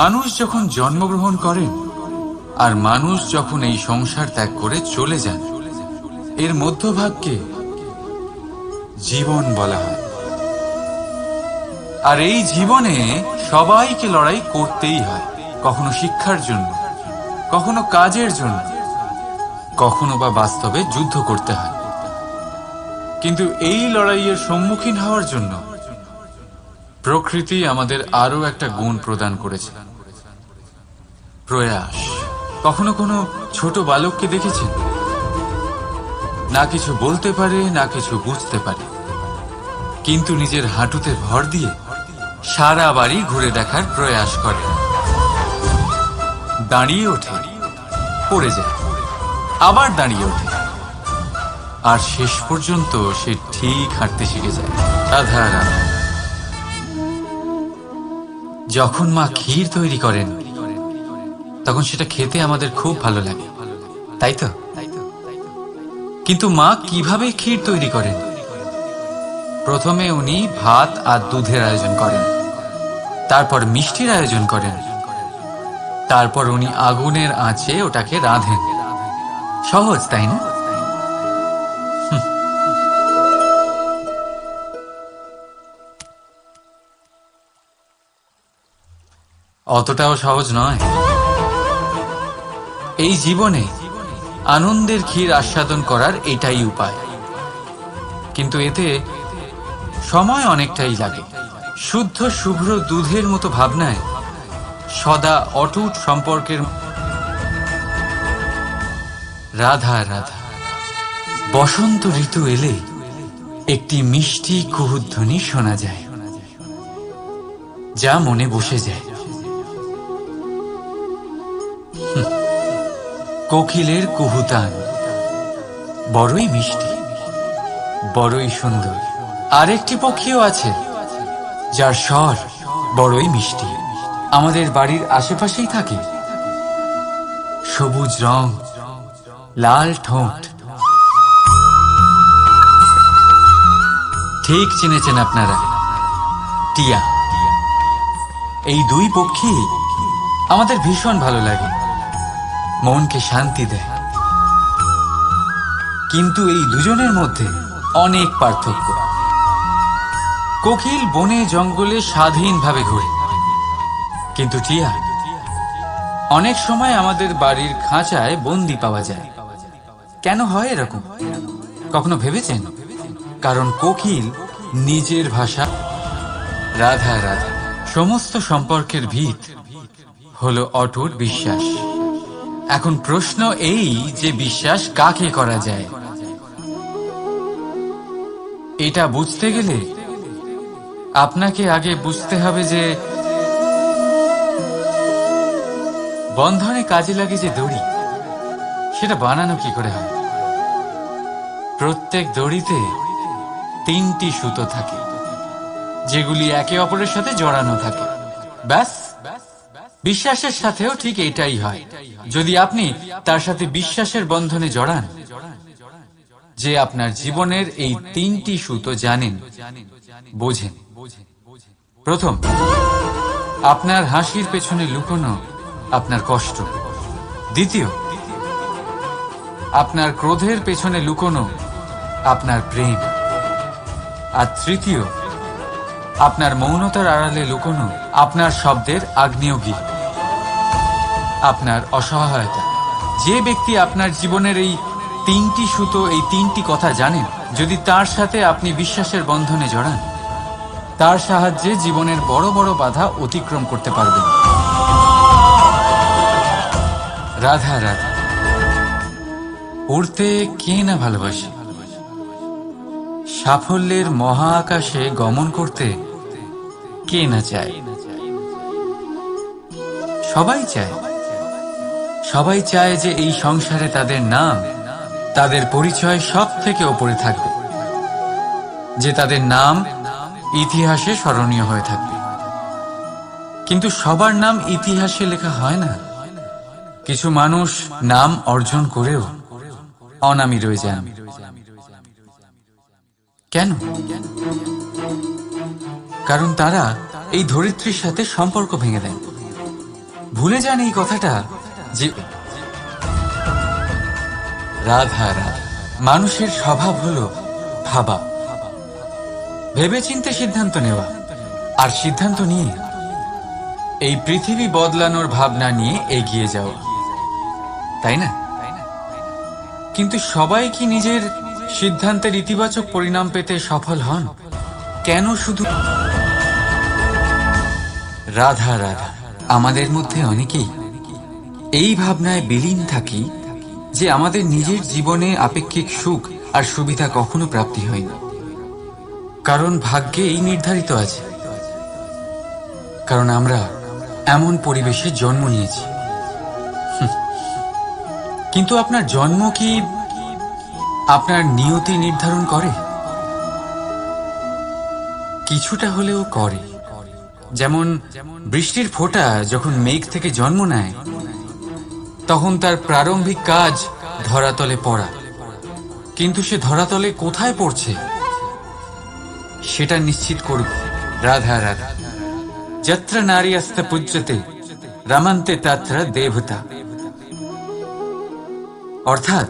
মানুষ যখন জন্মগ্রহণ করেন আর মানুষ যখন এই সংসার ত্যাগ করে চলে যান, এর মধ্যভাগকে জীবন বলা হয়। আর এই জীবনে সবাইকে লড়াই করতেই হয়, কখনো শিক্ষার জন্য, কখনো কাজের জন্য, কখনো বা বাস্তবে যুদ্ধ করতে হয়। কিন্তু এই লড়াইয়ের সম্মুখীন হওয়ার জন্য প্রকৃতি আমাদের আরো একটা গুণ প্রদান করেছে, প্রয়াস। কখনো কোনো ছোট বালককে দেখেছেন? না কিছু বলতে পারে, না কিছু বুঝতে পারে, কিন্তু নিজের হাঁটুতে ভর দিয়ে সারা বাড়ি ঘুরে দেখার প্রয়াস করে। দাঁড়িয়ে ওঠে, পড়ে যায়, আবার দাঁড়িয়ে ওঠে, আর শেষ পর্যন্ত সে ঠিক হাঁটতে শিখে যায়। রাধা রাধা। যখন মা ক্ষীর তৈরি করেন তখন সেটা খেতে আমাদের খুব ভালো লাগে, তাই তো? কিন্তু মা কিভাবে ক্ষীর তৈরি করেন? প্রথমে উনি ভাত আর দুধের আয়োজন করেন, তারপর মিষ্টির আয়োজন করেন, তারপর উনি আগুনের আঁচে ওটাকে রাঁধেন। সহজ, তাই না? অতটাও সহজ নয়। এই জীবনে আনন্দের ক্ষীর আস্বাদন করার এটাই উপায়, কিন্তু এতে সময় অনেকটাই লাগে। শুদ্ধ শুভ্র দুধের মতো ভাবনায় সদা অটুট সম্পর্কের রাধা রাধা। বসন্ত ঋতু এলে একটি মিষ্টি কুহুধ্বনি শোনা যায়, যা মনে বসে যায়। কোকিলের কুহুতান বড়ই মিষ্টি, বড়ই সুন্দর। আরেকটি পক্ষীও আছে যার স্বর বড়ই মিষ্টি, আমাদের বাড়ির আশেপাশেই থাকে। সবুজ রং, লাল ঠোঁট। ঠিক চিনেছেন আপনারা, টিয়া। এই দুই পক্ষী আমাদের ভীষণ ভালো লাগে, মনকে শান্তি দেয়। কিন্তু এই দুজনের মধ্যে অনেক পার্থক্য। কোকিল বনে জঙ্গলে স্বাধীনভাবে ঘুরে, কিন্তু টিয়া অনেক সময় আমাদের বাড়ির খাঁচায় বন্দি পাওয়া যায়। কেন হয় এরকম? কখনো ভেবেছেন? কারণ কোকিল নিজের ভাষা। রাধা রাধা। সমস্ত সম্পর্কের ভিত হলো অটুট বিশ্বাস। এখন প্রশ্ন এই যে বিশ্বাস কাকে করা যায়? এটা বুঝতে গেলে আপনাকে আগে বুঝতে হবে যে বন্ধনে কাজে লাগে যে দড়ি, সেটা বানানো কি করে হয়। প্রত্যেক দড়িতে 3টি সুতো থাকে, যেগুলি একে অপরের সাথে জড়ানো থাকে। ব্যাস, বিশ্বাসের সাথেও ঠিক এটাই হয়। যদি আপনি তার সাথে বিশ্বাসের বন্ধনে জড়ান যে আপনার জীবনের এই 3টি সুতো জানেন, বোঝেন। প্রথম, আপনার হাসির পেছনে লুকোনো আপনার কষ্ট। দ্বিতীয়, আপনার ক্রোধের পেছনে লুকোনো আপনার প্রেম। আর তৃতীয়, আপনার মৌনতার আড়ালে লুকোনো আপনার শব্দের আগ্নেয়গিরি, আপনার অসহায়তা। যে ব্যক্তি আপনার জীবনের এই 3টি সুতো, এই 3টি কথা জানেন, যদি তার সাথে আপনি বিশ্বাসের বন্ধনে জড়ান, তার সাহায্যে জীবনের বড় বড় বাধা অতিক্রম করতে পারবেন। রাধা রাধা। উড়তে কে না ভালোবাসে? সাফল্যের মহা আকাশে গমন করতে কে না চায়? সবাই চায়। সবাই চায় যে এই সংসারে তাদের নাম, তাদের পরিচয় সব থেকে ওপরে থাকবে, যে তাদের নাম ইতিহাসে স্মরণীয় হয়ে থাকবে। কিন্তু সবার নাম ইতিহাসে লেখা হয় না। কিছু মানুষ নাম অর্জন করেও অনামী রয়ে যান। কেন? কারণ তারা এই ধরিত্রীর সাথে সম্পর্ক ভেঙে দেন। ভুলে যান এই কথাটা যে রাধা রাধা। মানুষের স্বভাব হলো ভাবা, ভেবেচিন্তে সিদ্ধান্ত নেওয়া, আর সিদ্ধান্ত নিয়ে এই পৃথিবী বদলানোর ভাবনা নিয়ে এগিয়ে যাওয়া, তাই না? কিন্তু সবাই কি নিজের সিদ্ধান্তের ইতিবাচক পরিণাম পেতে সফল হন? কেন শুধু রাধা রাধা? আমাদের মধ্যে অনেকেই এই ভাবনায় বিলীন থাকি যে আমাদের নিজের জীবনে আপেক্ষিক সুখ আর সুবিধা কখনো প্রাপ্তি হয় না, কারণ ভাগ্যে এই নির্ধারিত আছে, কারণ আমরা এমন পরিবেশে জন্ম নিয়েছি। কিন্তু আপনার জন্ম কি আপনার নিয়তি নির্ধারণ করে? কিছুটা হলেও করে। যেমন বৃষ্টির ফোঁটা যখন মেঘ থেকে জন্ম নেয়, তখন তার প্রারম্ভিক কাজ ধরাতলে পড়া, কিন্তু সে ধরাতলে কোথায় পড়ছে সেটা নিশ্চিত করবে রাধা রাধা। যত্র নারীস্ত পূজ্যতে রমন্তে তত্র দেবতা। অর্থাৎ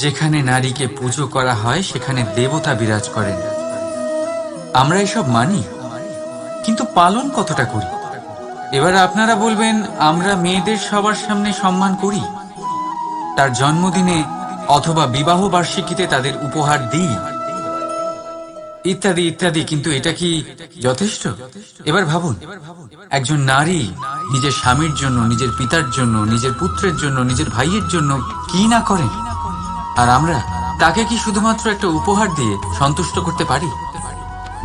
যেখানে নারীকে পুজো করা হয় সেখানে দেবতা বিরাজ করেন। আমরা এসব মানি, কিন্তু পালন কতটা করি? এবার আপনারা বলবেন, আমরা মেয়েদের সবার সামনে সম্মান করি, তার জন্মদিনে অথবা বিবাহ বার্ষিকীতে তাদের উপহার দিই, ইত্যাদি ইত্যাদি, কিন্তু এটা কি যথেষ্ট? এবার ভাবুন, একজন নারী নিজের স্বামীর জন্য, নিজের পিতার জন্য, নিজের পুত্রের জন্য, নিজের ভাইয়ের জন্য কি না করেন, আর আমরা তাকে কি শুধুমাত্র একটা উপহার দিয়ে সন্তুষ্ট করতে পারি?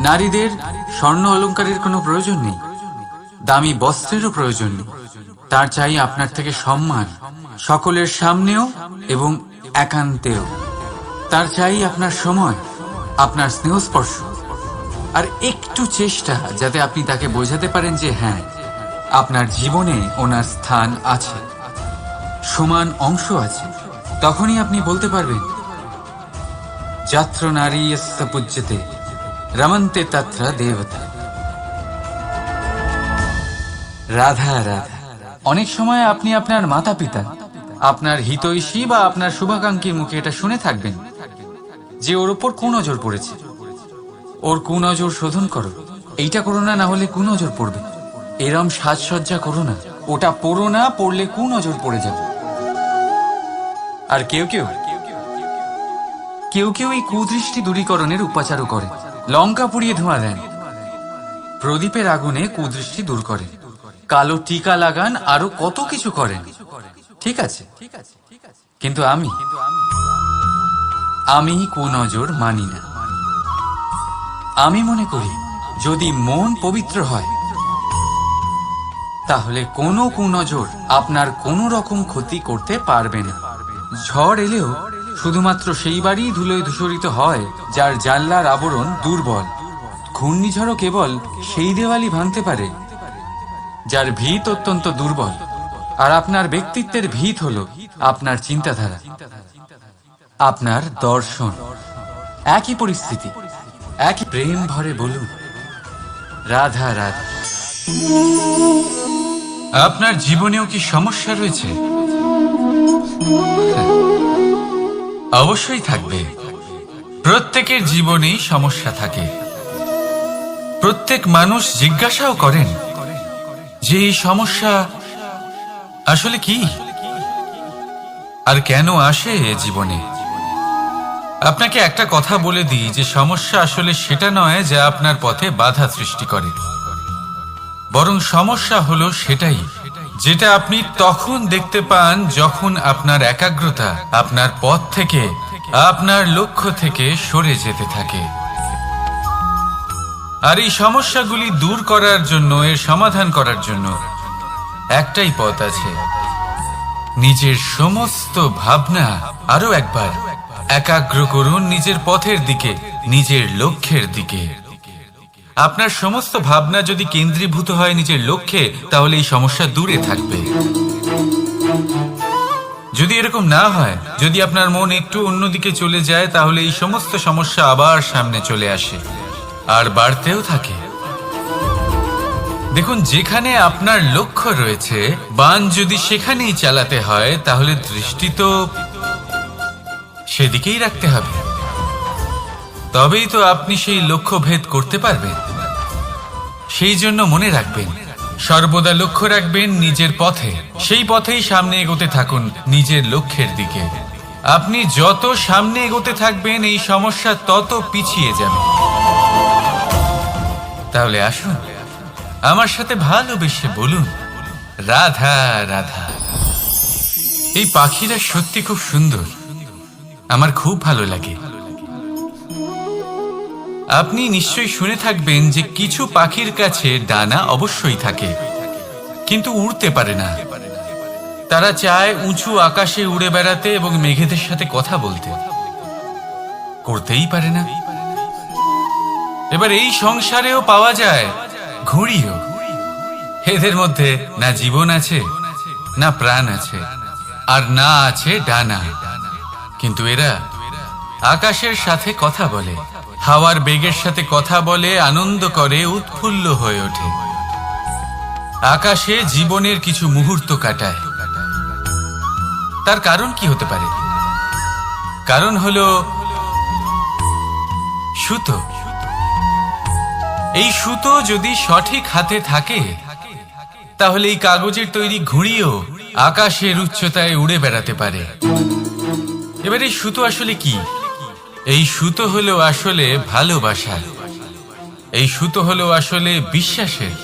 নারীদের স্বর্ণ অলংকারের কোনো প্রয়োজন নেই, দামি বস্ত্রেরও প্রয়োজন নেই, তার চাই আপনার থেকে সম্মান, সকলের সামনেও এবং একান্তেও। তার চাই আপনার সময়, আপনার স্নেহস্পর্শ, আর একটু চেষ্টা যাতে আপনি তাকে বোঝাতে পারেন যে হ্যাঁ, আপনার জীবনে ওনার স্থান আছে, সমান অংশ আছে। তখনই আপনি বলতে পারবেন, যত্র নারীস্ত পূজ্যতে রমন্তে তত্র দেবতা। রাধা রাধা। অনেক সময় আপনি আপনার মাতা পিতা, আপনার হিতৈষী বা আপনার শুভাকাঙ্ক্ষীর মুখে এটা শুনে থাকবেন যে ওর ওপর কুনজর পড়েছে, ওর কুনজর শোধন করো, এইটা করো না, না হলে কুনজর পড়বে, এরম সাজসজ্জা করো না, ওটা পড়ো না, পড়লে কুনজর পড়ে যাবে। আর কেউ কেউ এই কুদৃষ্টি দূরীকরণের উপাচারও করে। লঙ্কা পুড়িয়ে ধোঁয়া দেন, প্রদীপের আগুনে কুদৃষ্টি দূর করেন, কালো টিকা লাগান, আরো কত কিছু করেন। ঠিক আছে, কিন্তু আমি কুনজর মানি না। আমি মনে করি যদি মন পবিত্র হয় তাহলে কোনো কুনজর আপনার কোনো রকম ক্ষতি করতে পারবে না। ঝড় এলেও শুধুমাত্র সেই বাড়ি ধুলোয় ধূসরিত হয় যার জানলার আবরণ দুর্বল। ঘূর্ণিঝড়ও কেবল সেই দেওয়ালই ভাঙতে পারে যার ভিত অত্যন্ত দুর্বল। আর আপনার ব্যক্তিত্বের ভিত হলো আপনার চিন্তাধারা, আপনার দর্শন। একই পরিস্থিতি, একই প্রেম ভরে বলুন রাধা রাধা। আপনার জীবনেও কি সমস্যা রয়েছে? অবশ্যই থাকবে। প্রত্যেকের জীবনেই সমস্যা থাকে। প্রত্যেক মানুষ জিজ্ঞাসাও করেন যে এই সমস্যা আসলে কি আর কেন আসে জীবনে। আপনাকে একটা কথা বলে দিই যে সমস্যা আসলে সেটা নয় যা আপনার পথে বাধা সৃষ্টি করে, বরং সমস্যা হলো সেটাই যেটা আপনি তখন দেখতে পান যখন আপনার একাগ্রতা আপনার পথ থেকে, আপনার লক্ষ্য থেকে সরে যেতে থাকে। আর এই সমস্যাগুলি দূর করার জন্য, এর সমাধান করার জন্য একটাই পথ আছে, নিজের সমস্ত ভাবনা আরো একবার একাগ্র করুন নিজের পথের দিকে, নিজের লক্ষ্যের দিকে। আপনার সমস্ত ভাবনা যদি কেন্দ্রীভূত হয় নিজের লক্ষ্যে, তাহলে এই সমস্যা দূরে থাকবে। যদি এরকম না হয়, যদি আপনার মন একটু অন্যদিকে চলে যায়, তাহলে এই সমস্ত সমস্যা আবার সামনে চলে আসে আর বাড়তেও থাকে। দেখুন, যেখানে আপনার লক্ষ্য রয়েছে, বান যদি সেখানেই চালাতে হয়, তাহলে দৃষ্টি তো সেদিকেই রাখতে হবে। তবেই তো আপনি সেই লক্ষ্য ভেদ করতে পারবেন। সেই জন্য মনে রাখবেন, সর্বদা লক্ষ্য রাখবেন নিজের পথে, সেই পথেই সামনে এগোতে থাকুন নিজের লক্ষ্যের দিকে। আপনি যত সামনে এগোতে থাকবেন, এই সমস্যা তত পিছিয়ে যাবে। তাহলে আসুন, আমার সাথে ভালোবেসে বলুন, রাধা রাধা। এই পাখিরা সত্যি খুব সুন্দর, আমার খুব ভালো লাগে। আপনি নিশ্চয়ই শুনে থাকবেন যে কিছু পাখির কাছে ডানা অবশ্যই থাকে, কিন্তু উড়তে পারে না। তারা চায় উঁচু আকাশে উড়ে বেড়াতে এবং মেঘেদের সাথে কথা বলতে, করতেই পারে না। এবার এই সংসারেও পাওয়া যায় ঘুড়িও। এদের মধ্যে না জীবন আছে, না প্রাণ আছে, আর না আছে ডানা, কিন্তু এরা আকাশের সাথে কথা বলে, হাওয়ার বেগের সাথে কথা বলে, আনন্দ করে, উৎফুল্ল হয়ে ওঠে, আকাশে জীবনের কিছু মুহূর্ত কাটায়। তার কারণ কি হতে পারে? কারণ হলো সুতো। এই সুতো যদি সঠিক হাতে থাকে, তাহলে এই কাগজের তৈরি ঘুড়িও আকাশের উচ্চতায় উড়ে বেড়াতে পারে। এবার এই সুতো আসলে কি? এই সুতো হলো আসলে ভালোবাসা, এই সুতো হলো আসলে বিশ্বাসের।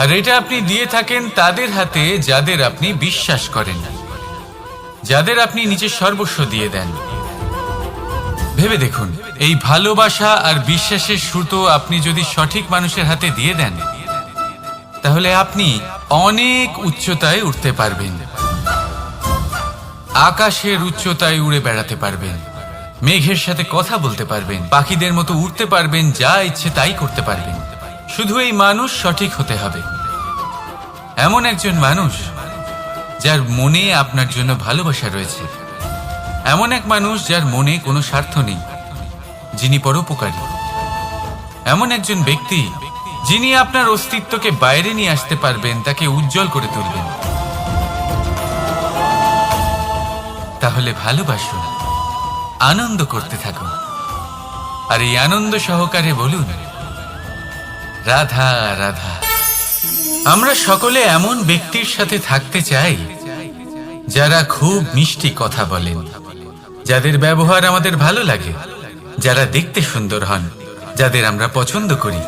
আর এটা আপনি দিয়ে থাকেন তাদের হাতে যাদের আপনি বিশ্বাস করেন, যাদের আপনি নিজের সর্বস্ব দিয়ে দেন। ভেবে দেখুন, এই ভালোবাসা আর বিশ্বাসের সুতো আপনি যদি সঠিক মানুষের হাতে দিয়ে দেন, তাহলে আপনি অনেক উচ্চতায় উঠতে পারবেন, আকাশের উচ্চতায় উড়ে বেড়াতে পারবেন, মেঘের সাথে কথা বলতে পারবেন, পাখিদের মতো উড়তে পারবেন, যা ইচ্ছে তাই করতে পারবেন। শুধু এই মানুষ সঠিক হতে হবে, এমন একজন মানুষ যার মনে আপনার জন্য ভালোবাসা রয়েছে, এমন এক মানুষ যার মনে কোনো স্বার্থ নেই, যিনি পরোপকারী, এমন একজন ব্যক্তি যিনি আপনার অস্তিত্বকে বাইরে নিয়ে আসতে পারবেন, তাকে উজ্জ্বল করে তুলবেন। তাহলে ভালোবাসুন, আনন্দ করতে থাকুন, আর এই আনন্দ সহকারে বলুন, রাধা রাধা। আমরা সকলে এমন ব্যক্তির সাথে থাকতে চাই যারা খুব মিষ্টি কথা বলেন, যাদের ব্যবহার আমাদের ভালো লাগে, যারা দেখতে সুন্দর হন, যাদের আমরা পছন্দ করি।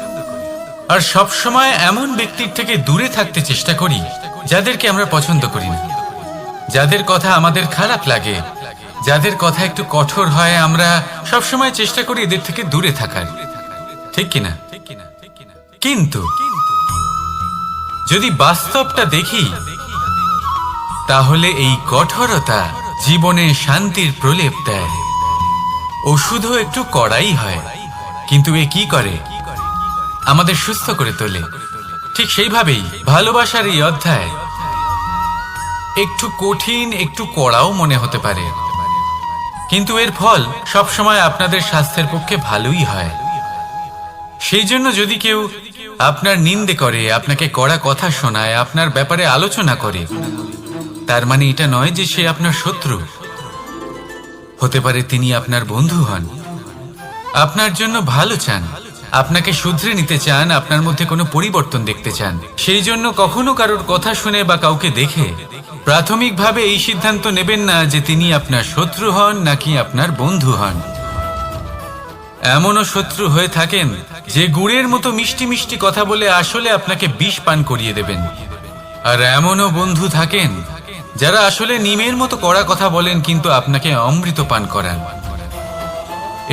আর সব সময় এমন ব্যক্তির থেকে দূরে থাকতে চেষ্টা করি যাদেরকে আমরা পছন্দ করি না, যাদের কথা আমাদের খারাপ লাগে, যাদের কথা একটু কঠোর হয়। আমরা সব সময় চেষ্টা করি এদের থেকে দূরে থাকার, ঠিক কিনা? কিন্তু যদি বাস্তবটা দেখি, তাহলে এই কঠোরতা জীবনে শান্তির প্রলেপ দেয়। ওষুধও একটু কড়াই হয়, কিন্তু এ কি করে? আমাদের সুস্থ করে তোলে। ঠিক সেইভাবেই ভালোবাসার এই অধ্যায় একটু কঠিন, একটু কড়াও মনে হতে পারে, কিন্তু এর ফল সবসময় আপনাদের স্বাস্থ্যের পক্ষে ভালোই হয়। সেই জন্য যদি কেউ আপনার নিন্দে করে, আপনাকে কড়া কথা শোনায়, আপনার ব্যাপারে আলোচনা করে, তার মানে এটা নয় যে সে আপনার শত্রু। হতে পারে তিনি আপনার বন্ধু হন, আপনার জন্য ভালো চান, আপনাকে শুধরে নিতে চান, আপনার মধ্যে কোনো পরিবর্তন দেখতে চান। সেই জন্য কখনো কারোর কথা শুনে বা কাউকে দেখে প্রাথমিকভাবে এই সিদ্ধান্ত নেবেন না যে তিনি আপনার শত্রু হন নাকি আপনার বন্ধু হন। এমনও শত্রু হয়ে থাকেন যে গুড়ের মতো মিষ্টি মিষ্টি কথা বলে আসলে আপনাকে বিষ পান করিয়ে দেবেন। আর এমনও বন্ধু থাকেন যারা আসলে নিমের মতো কড়া কথা বলেন, কিন্তু আপনাকে অমৃত পান করান।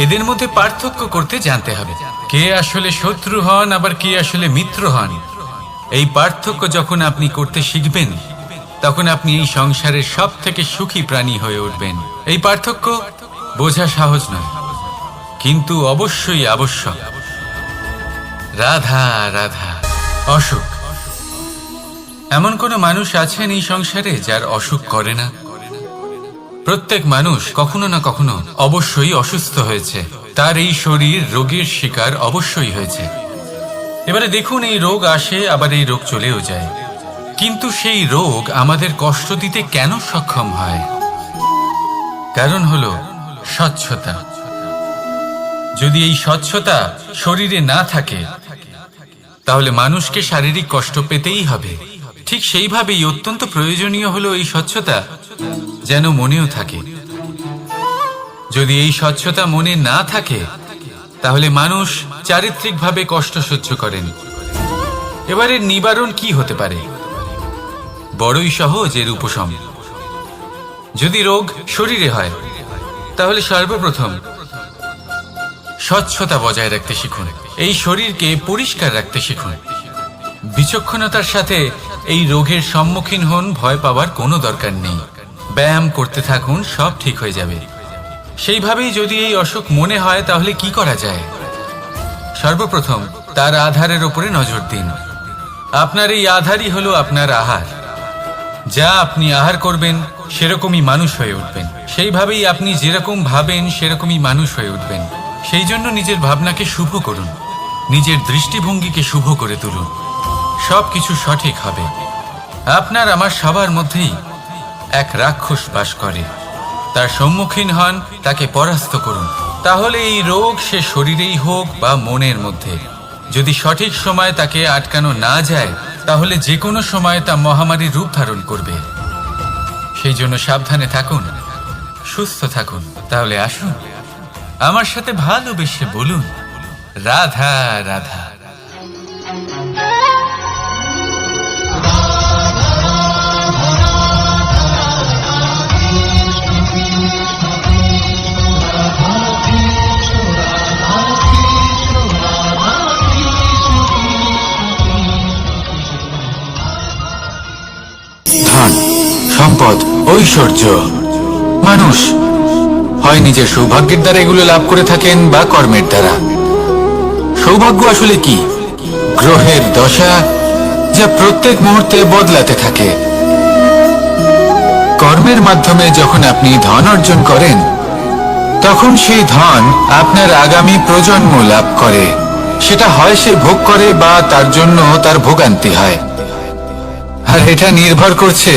এদের মধ্যে পার্থক্য করতে জানতে হবে, কে আসলে শত্রু হন আবার কে আসলে মিত্র হন। এই পার্থক্য যখন আপনি করতে শিখবেন, তখন আপনি এই সংসারের সব থেকে সুখী প্রাণী হয়ে উঠবেন। এই পার্থক্য বোঝা সহজ নয়, কিন্তু অবশ্যই আবশ্যক। রাধা রাধা। অশোক, এমন কোনো মানুষ আছেন এই সংসারে যার অসুখ করে না? প্রত্যেক মানুষ কখনো না কখনো অবশ্যই অসুস্থ হয়েছে, তার এই শরীর রোগের শিকার অবশ্যই হয়েছে। এবারে দেখুন, এই রোগ আসে আবার এই রোগ চলেও যায়, কিন্তু সেই রোগ আমাদের কষ্ট দিতে কেন সক্ষম হয়? কারণ হলো স্বচ্ছতা। যদি এই স্বচ্ছতা শরীরে না থাকে তাহলে মানুষকে শারীরিক কষ্ট পেতেই হবে। ঠিক সেইভাবেই অত্যন্ত প্রয়োজনীয় হলো এই স্বচ্ছতা যেন মনেও থাকে। যদি এই স্বচ্ছতা মনে না থাকে তাহলে মানুষ চারিত্রিকভাবে কষ্ট সহ্য করেন। এবারে নিবারণ কি হতে পারে? বড়ই সহজ এর উপশম। যদি রোগ শরীরে হয় তাহলে সর্বপ্রথম স্বচ্ছতা বজায় রাখতে শিখুন, এই শরীরকে পরিষ্কার রাখতে শিখুন। বিচক্ষণতার সাথে এই রোগের সম্মুখীন হন, ভয় পাওয়ার কোনো দরকার নেই। ব্যায়াম করতে থাকুন, সব ঠিক হয়ে যাবে। সেইভাবেই যদি এই অসুখ মনে হয় তাহলে কি করা যায়? সর্বপ্রথম তার আধারের উপরে নজর দিন। আপনার এই আধারই হলো আপনার আহার। যা আপনি আহার করবেন সেরকমই মানুষ হয়ে উঠবেন। সেইভাবেই আপনি যেরকম ভাবেন সেরকমই মানুষ হয়ে উঠবেন। সেই জন্য নিজের ভাবনাকে শুভ করুন, নিজের দৃষ্টিভঙ্গিকে শুভ করে তুলুন, সবকিছু সঠিক হবে। আপনার আমার সবার মধ্যেই এক রাক্ষস বাস করে, তার সম্মুখীন হন, তাকে পরাস্ত করুন। তাহলে এই রোগ সে শরীরেই হোক বা মনের মধ্যে, যদি সঠিক সময় তাকে আটকানো না যায় তাহলে যে কোনো সময় তা মহামারীর রূপ ধারণ করবে। সেই জন্য সাবধানে থাকুন, সুস্থ থাকুন। তাহলে আসুন আমার সাথে ভালোবেসে বলুন, রাধা রাধা। ধন, সম্পদ, ঐশ্বর্য, মানুষ হয় নিজের সৌভাগ্যের দ্বারা এগুলো লাভ করে থাকেন বা কর্মের দ্বারা। সৌভাগ্য আসলে কি? গ্রহের দশা যা প্রত্যেক মুহূর্তে বদলাতে থাকে। কর্মের মাধ্যমে যখন আপনি ধন অর্জন করেন তখন সেই ধন আপনার আগামী প্রজন্ম লাভ করে। সেটা হয় সে ভোগ করে বা তার জন্য তার ভোগান্তি হয়। আর এটা নির্ভর করছে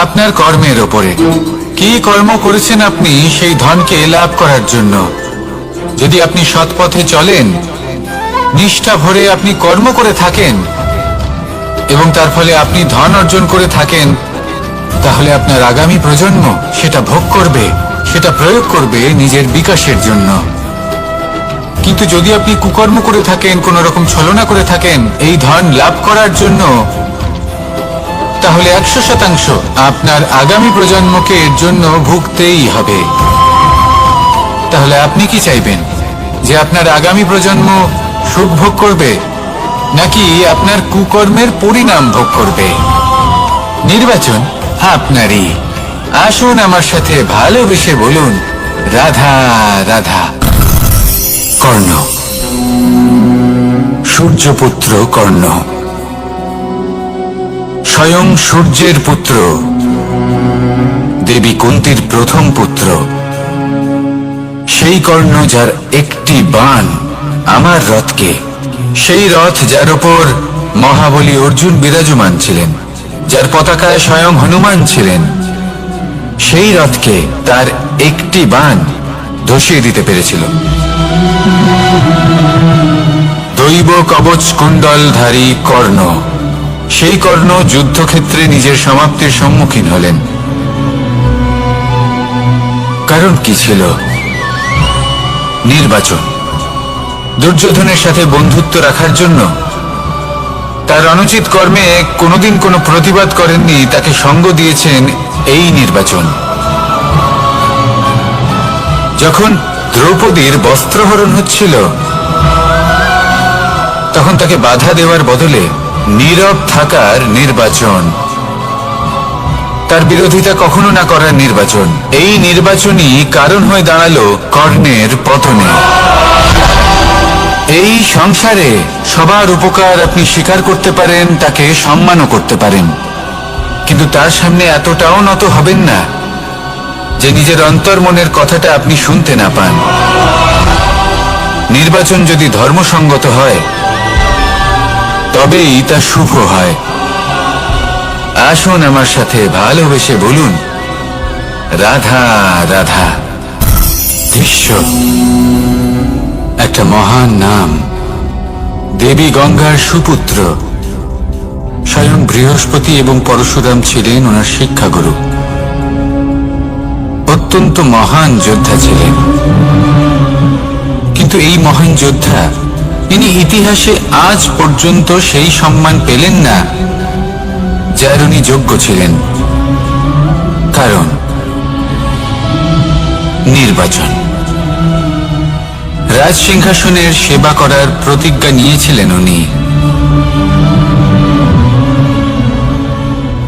আপনার কর্মের ওপরে। কি কর্ম করেছেন আপনি সেই ধনকে লাভ করার জন্য? যদি আপনি সৎ পথে চলেন, নিষ্ঠা ভরে আপনি কর্ম করে থাকেন এবং তার ফলে আপনি ধন অর্জন করে থাকেন, তাহলে আপনার আগামী প্রজন্ম সেটা ভোগ করবে, সেটা প্রয়োগ করবে নিজের বিকাশের জন্য। কিন্তু যদি আপনি কুকর্ম করে থাকেন, কোন রকম ছলনা করে থাকেন এই ধন লাভ করার জন্য, তাহলে 100% আপনার আগামী প্রজন্মকে এর জন্য ভুগতেই হবে। তাহলে আপনি কি চাইবেন? যে আপনার আগামী প্রজন্ম সুখ ভোগ করবে নাকি আপনার কুকর্মের পরিণাম ভোগ করবে? নির্বাচন আপনারই। আসুন আমার সাথে ভালোবেসে বলুন, রাধা রাধা। কর্ণ, সূর্যপুত্র কর্ণ, স্বয়ং সূর্যের পুত্র, দেবী কুন্তীর প্রথম পুত্র। সেই কর্ণ যার একটি বাণ আমার রথকে, সেই রথ যার উপর মহাবলী অর্জুন বিরাজমান ছিলেন, যার পতাকায় স্বয়ং হনুমান ছিলেন, সেই রথকে তার একটি বাণ ধসিয়ে দিতে পেরেছিল। দৈব কবচ কুণ্ডলধারী কর্ণ, সেই কর্ণ যুদ্ধক্ষেত্রে নিজের সমাপ্তির সম্মুখীন হলেন। কারণ কি ছিল? নির্বাচন। দুর্যোধনের সাথে বন্ধুত্ব রাখার জন্য তার অনুচিত কর্মে কোনোদিন কোনো প্রতিবাদ করেননি, তাকে সঙ্গ দিয়েছেন এই নির্বাচন। যখন দ্রৌপদীর বস্ত্রহরণ হচ্ছিল তখন তাকে বাধা দেওয়ার বদলে নীরব থাকার নির্বাচন, তার বিরোধিতা কখনো না করার নির্বাচন। এই নির্বাচনই কারণ হয়ে দাঁড়ালো কর্ণের পতনে। এই সংসারে সবার উপকার আপনি স্বীকার করতে পারেন, তাকে সম্মানও করতে পারেন, কিন্তু তার সামনে এতটাও নত হবেন না যে নিজের অন্তর্মনের কথাটা আপনি শুনতে না পান। নির্বাচন যদি ধর্মসঙ্গত হয় তবেই তা শুভ হয়। আসুন আমার সাথে ভালোবেসে বলুন, রাধা রাধা। ভীষ্ম একটা মহান নাম, দেবী গঙ্গার সুপুত্র। স্বয়ং বৃহস্পতি এবং পরশুরাম ছিলেন ওনার শিক্ষাগুরু। অত্যন্ত মহান যোদ্ধা ছিলেন, কিন্তু এই মহান যোদ্ধা ইনি ইতিহাসে আজ পর্যন্ত সেই সম্মান পেলেন না যার উনি যোগ্য ছিলেন। কারণ নির্বাচন। রাজ সিংহাসনের সেবা করার প্রতিজ্ঞা নিয়েছিলেন উনি।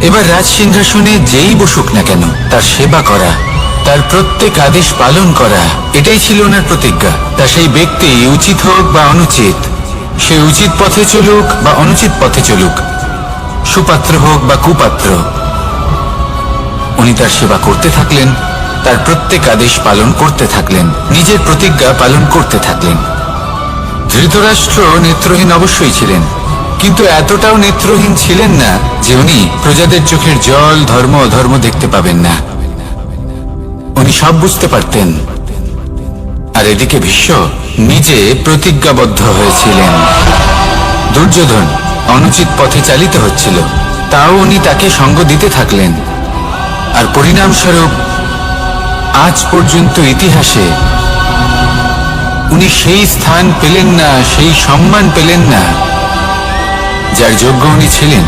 এবার রাজ সিংহাসনে যেই বসুক না কেন তার সেবা করা, তার প্রত্যেক আদেশ পালন করা, এটাই ছিল ওনার প্রতিজ্ঞা। তা সেই ব্যক্তি উচিত হোক বা অনুচিত, সে উচিত পথে চলুক বা অনুচিত পথে চলুক, সুপাত্র হোক বা কুপাত্র, উনি তার সেবা করতে থাকলেন, তার প্রত্যেক আদেশ পালন করতে থাকলেন, নিজের প্রতিজ্ঞা পালন করতে থাকলেন। ধৃতরাষ্ট্র নেত্রহীন অবশ্যই ছিলেন, কিন্তু এতটাও নেত্রহীন ছিলেন না যে উনি প্রজাদের চোখের জল, ধর্ম অধর্ম দেখতে পাবেন না। উনি সব বুঝতে পারতেন। আর এদিকে ভীষ্ম নিজে প্রতিজ্ঞাবদ্ধ হয়েছিলেন। দুর্যোধন অনুচিত পথে চালিত হচ্ছিল, তাও উনি তাকে সঙ্গ দিতে থাকলেন। আর পরিণামস্বরূপ আজ পর্যন্ত ইতিহাসে উনি সেই স্থান পেলেন না, সেই সম্মান পেলেন না যার যোগ্য উনি ছিলেন।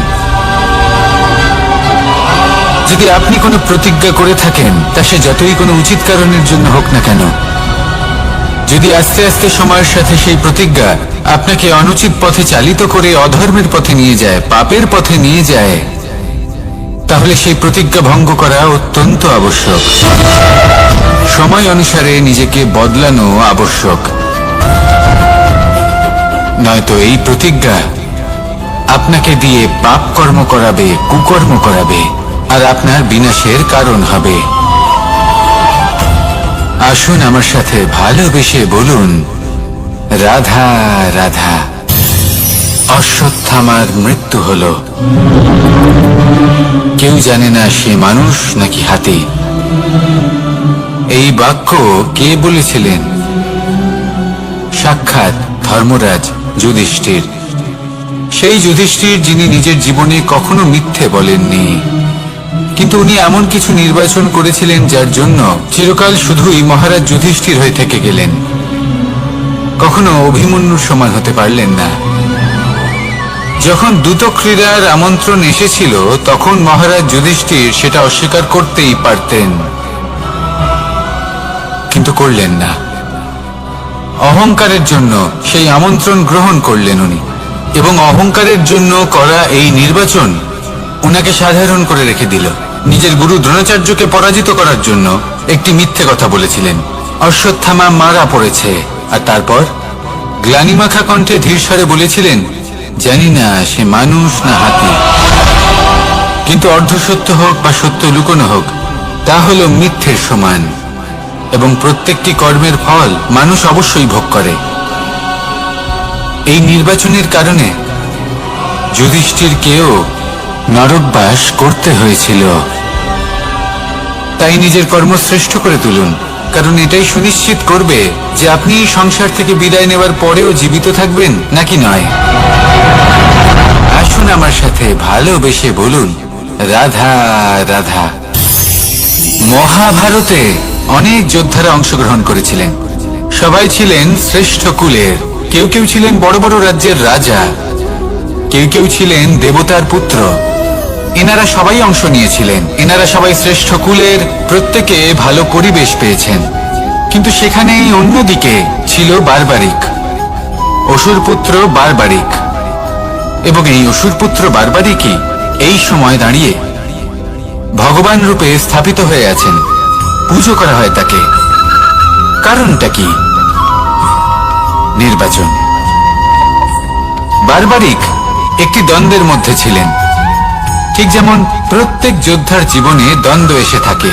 যদি আপনি কোনো প্রতিজ্ঞা করে থাকেন, তা সে যতই কোনো উচিত কারণের জন্য হোক না কেন, যদি আস্তে আস্তে সময়ের সাথে সেই প্রতিজ্ঞা আপনাকে অনুচিত পথে চালিত করে অধর্মের পথে নিয়ে যায়, পাপের পথে নিয়ে যায়, তাহলে সেই প্রতিজ্ঞা ভঙ্গ করা অত্যন্ত আবশ্যক। সময় অনুসারে নিজেকে বদলানো আবশ্যক, নয়তো এই প্রতিজ্ঞা আপনাকে দিয়ে পাপ কর্ম করাবে, কুকর্ম করাবে, আর আপনার বিনাশের কারণ হবে। আসুন আমার সাথে ভালোবেসে বলুন, রাধা রাধা। অশ্বত্থামার মৃত্যু হলো। কেউ জানে না সে মানুষ নাকি হাতি। এই বাক্য কে বলেছিলেন? সাক্ষাৎ ধর্মরাজ যুধিষ্ঠির। সেই যুধিষ্ঠির যিনি নিজের জীবনে কখনো মিথ্যে বলেননি, কিন্তু উনি এমন কিছু নির্বাচন করেছিলেন যার জন্য চিরকাল শুধুই মহারাজ যুধিষ্ঠির হয়ে থেকে গেলেন, কখনো অভিমন্যুর সমান হতে পারলেন না। যখন দ্রুত ক্রীড়ার আমন্ত্রণ এসেছিল তখন মহারাজ যুধিষ্ঠির সেটা অস্বীকার করতেই পারতেন, কিন্তু করলেন না। অহংকারের জন্য সেই আমন্ত্রণ গ্রহণ করলেন উনি, এবং অহংকারের জন্য করা এই নির্বাচন উনাকে সাধারণ করে রেখে দিল। নিজের গুরু দ্রোণাচার্যকে পরাজিত করার জন্য একটি মিথ্যে কথা বলেছিলেন। অশ্বত্থামা মারা পড়েছে, আর তারপর গ্লানিমাখা কণ্ঠে ধীরস্বরে বলেছিলেন, জানি না সে মানুষ না হাতি। কিন্তু অর্ধসত্য হোক বা সত্য লুকোনো হোক, তা হল মিথ্যের সমান, এবং প্রত্যেকটি কর্মের ফল মানুষ অবশ্যই ভোগ করে। এই নির্বাচনের কারণে যুধিষ্ঠিরকেও নরকবাস করতে হয়েছিল। তাই নিজের কর্ম শ্রেষ্ঠ করে তুলুন, কারণ এটাই সুনিশ্চিত করবে যে আপনি সংসার থেকে বিদায় নেওয়ার পরেও জীবিত থাকবেন নাকি নয়। আসুন আমার সাথে ভালোবেসে বলুন, রাধা রাধা। মহাভারতে অনেক যোদ্ধারা অংশগ্রহণ করেছিলেন। সবাই ছিলেন শ্রেষ্ঠ কুলের। কেউ কেউ ছিলেন বড় বড় রাজ্যের রাজা, কেউ কেউ ছিলেন দেবতার পুত্র। এনারা সবাই অংশ নিয়েছিলেন। এনারা সবাই শ্রেষ্ঠ কুলের, প্রত্যেকে ভালো পরিবেশ পেয়েছেন। কিন্তু সেখানেই অন্যদিকে ছিল বারবারিক, অসুরপুত্র বারবারিক। এবং এই অসুরপুত্র বারবারিকই এই সময় দাঁড়িয়ে ভগবান রূপে স্থাপিত হয়ে আছেন। পুজো করা হয় তাকে। কারণটা কি? নির্বাচন। বারবারিক একটি দ্বন্দ্বের মধ্যে ছিলেন। ঠিক যেমন প্রত্যেক যোদ্ধার জীবনে দ্বন্দ্ব এসে থাকে,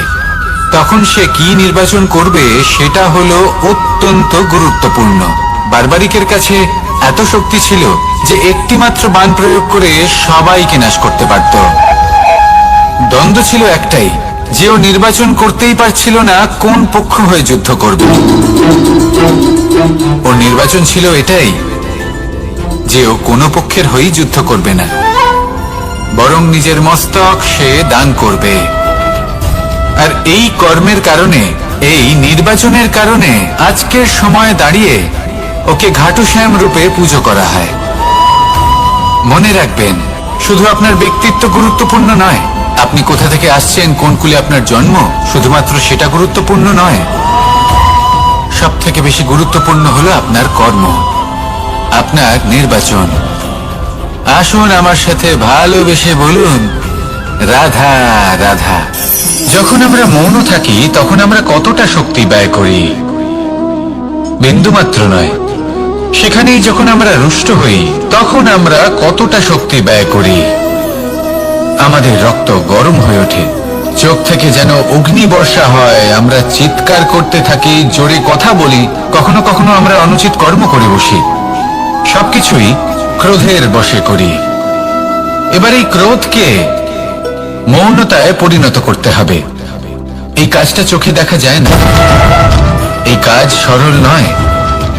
তখন সে কি নির্বাচন করবে সেটা হলো অত্যন্ত গুরুত্বপূর্ণ। বারবারিকের কাছে এত শক্তি ছিল যে একটি মাত্র বাণ প্রয়োগ করে সবাইকে নাশ করতে পারত। দ্বন্দ্ব ছিল একটাই, যে ও নির্বাচন করতেই পারছিল না কোন পক্ষ হয়ে যুদ্ধ করবে। ওর নির্বাচন ছিল এটাই যে ও কোনো পক্ষের হয়েই যুদ্ধ করবে না, বরং নিজের মস্তক সে দান করবে। আর এই কর্মের কারণে, এই নির্বাচনের কারণে আজকের সময়ে দাঁড়িয়ে ওকে ঘাটুশ্যাম রূপে পুজো করা হয়। মনে রাখবেন, শুধু আপনার ব্যক্তিত্ব গুরুত্বপূর্ণ নয়, আপনি কোথা থেকে আসছেন, কোন কুলে আপনার জন্ম, শুধুমাত্র সেটা গুরুত্বপূর্ণ নয়। সব থেকে বেশি গুরুত্বপূর্ণ হলো আপনার কর্ম, আপনার নির্বাচন। আসুন আমার সাথে ভালোবেসে বলুন, রাধা রাধা। যখন আমরা মৌন থাকি তখন আমরা কতটা শক্তি ব্যয় করি, বিন্দুমাত্র নয়। সেখানেই যখন আমরা রুষ্ট হই তখন আমরা কতটা শক্তি ব্যয় করি। আমাদের রক্ত গরম হয়ে ওঠে, চোখ থেকে যেন অগ্নি বর্ষা হয়, আমরা চিৎকার করতে থাকি, জোরে কথা বলি, কখনো কখনো আমরা অনুচিত কর্ম করে বসি। সবকিছুই ক্রোধের বশে করি। এবার এই ক্রোধকে মৌনতায় পরিণত করতে হবে। এই কাজটা চোখে দেখা যায় না, এই কাজ সরল নয়,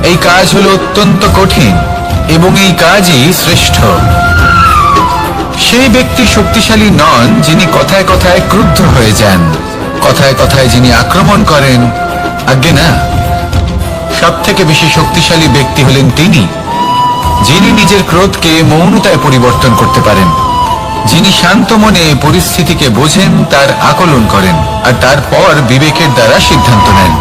এই কাজ হলো অত্যন্ত কঠিন এবং এই কাজই শ্রেষ্ঠ। সেই ব্যক্তি শক্তিশালী নন যিনি কথায় কথায় ক্রুদ্ধ হয়ে যান, কথায় কথায় যিনি আক্রমণ করেন। আজ্ঞে না, সব থেকে বেশি শক্তিশালী ব্যক্তি হলেন তিনি যিনি নিজের ক্রোধকে মৌনতায় পরিবর্তন করতে পারেন, যিনি শান্ত মনে পরিস্থিতিকে বোঝেন, তার আকলন করেন আর তারপর বিবেকের দ্বারা সিদ্ধান্ত নেন।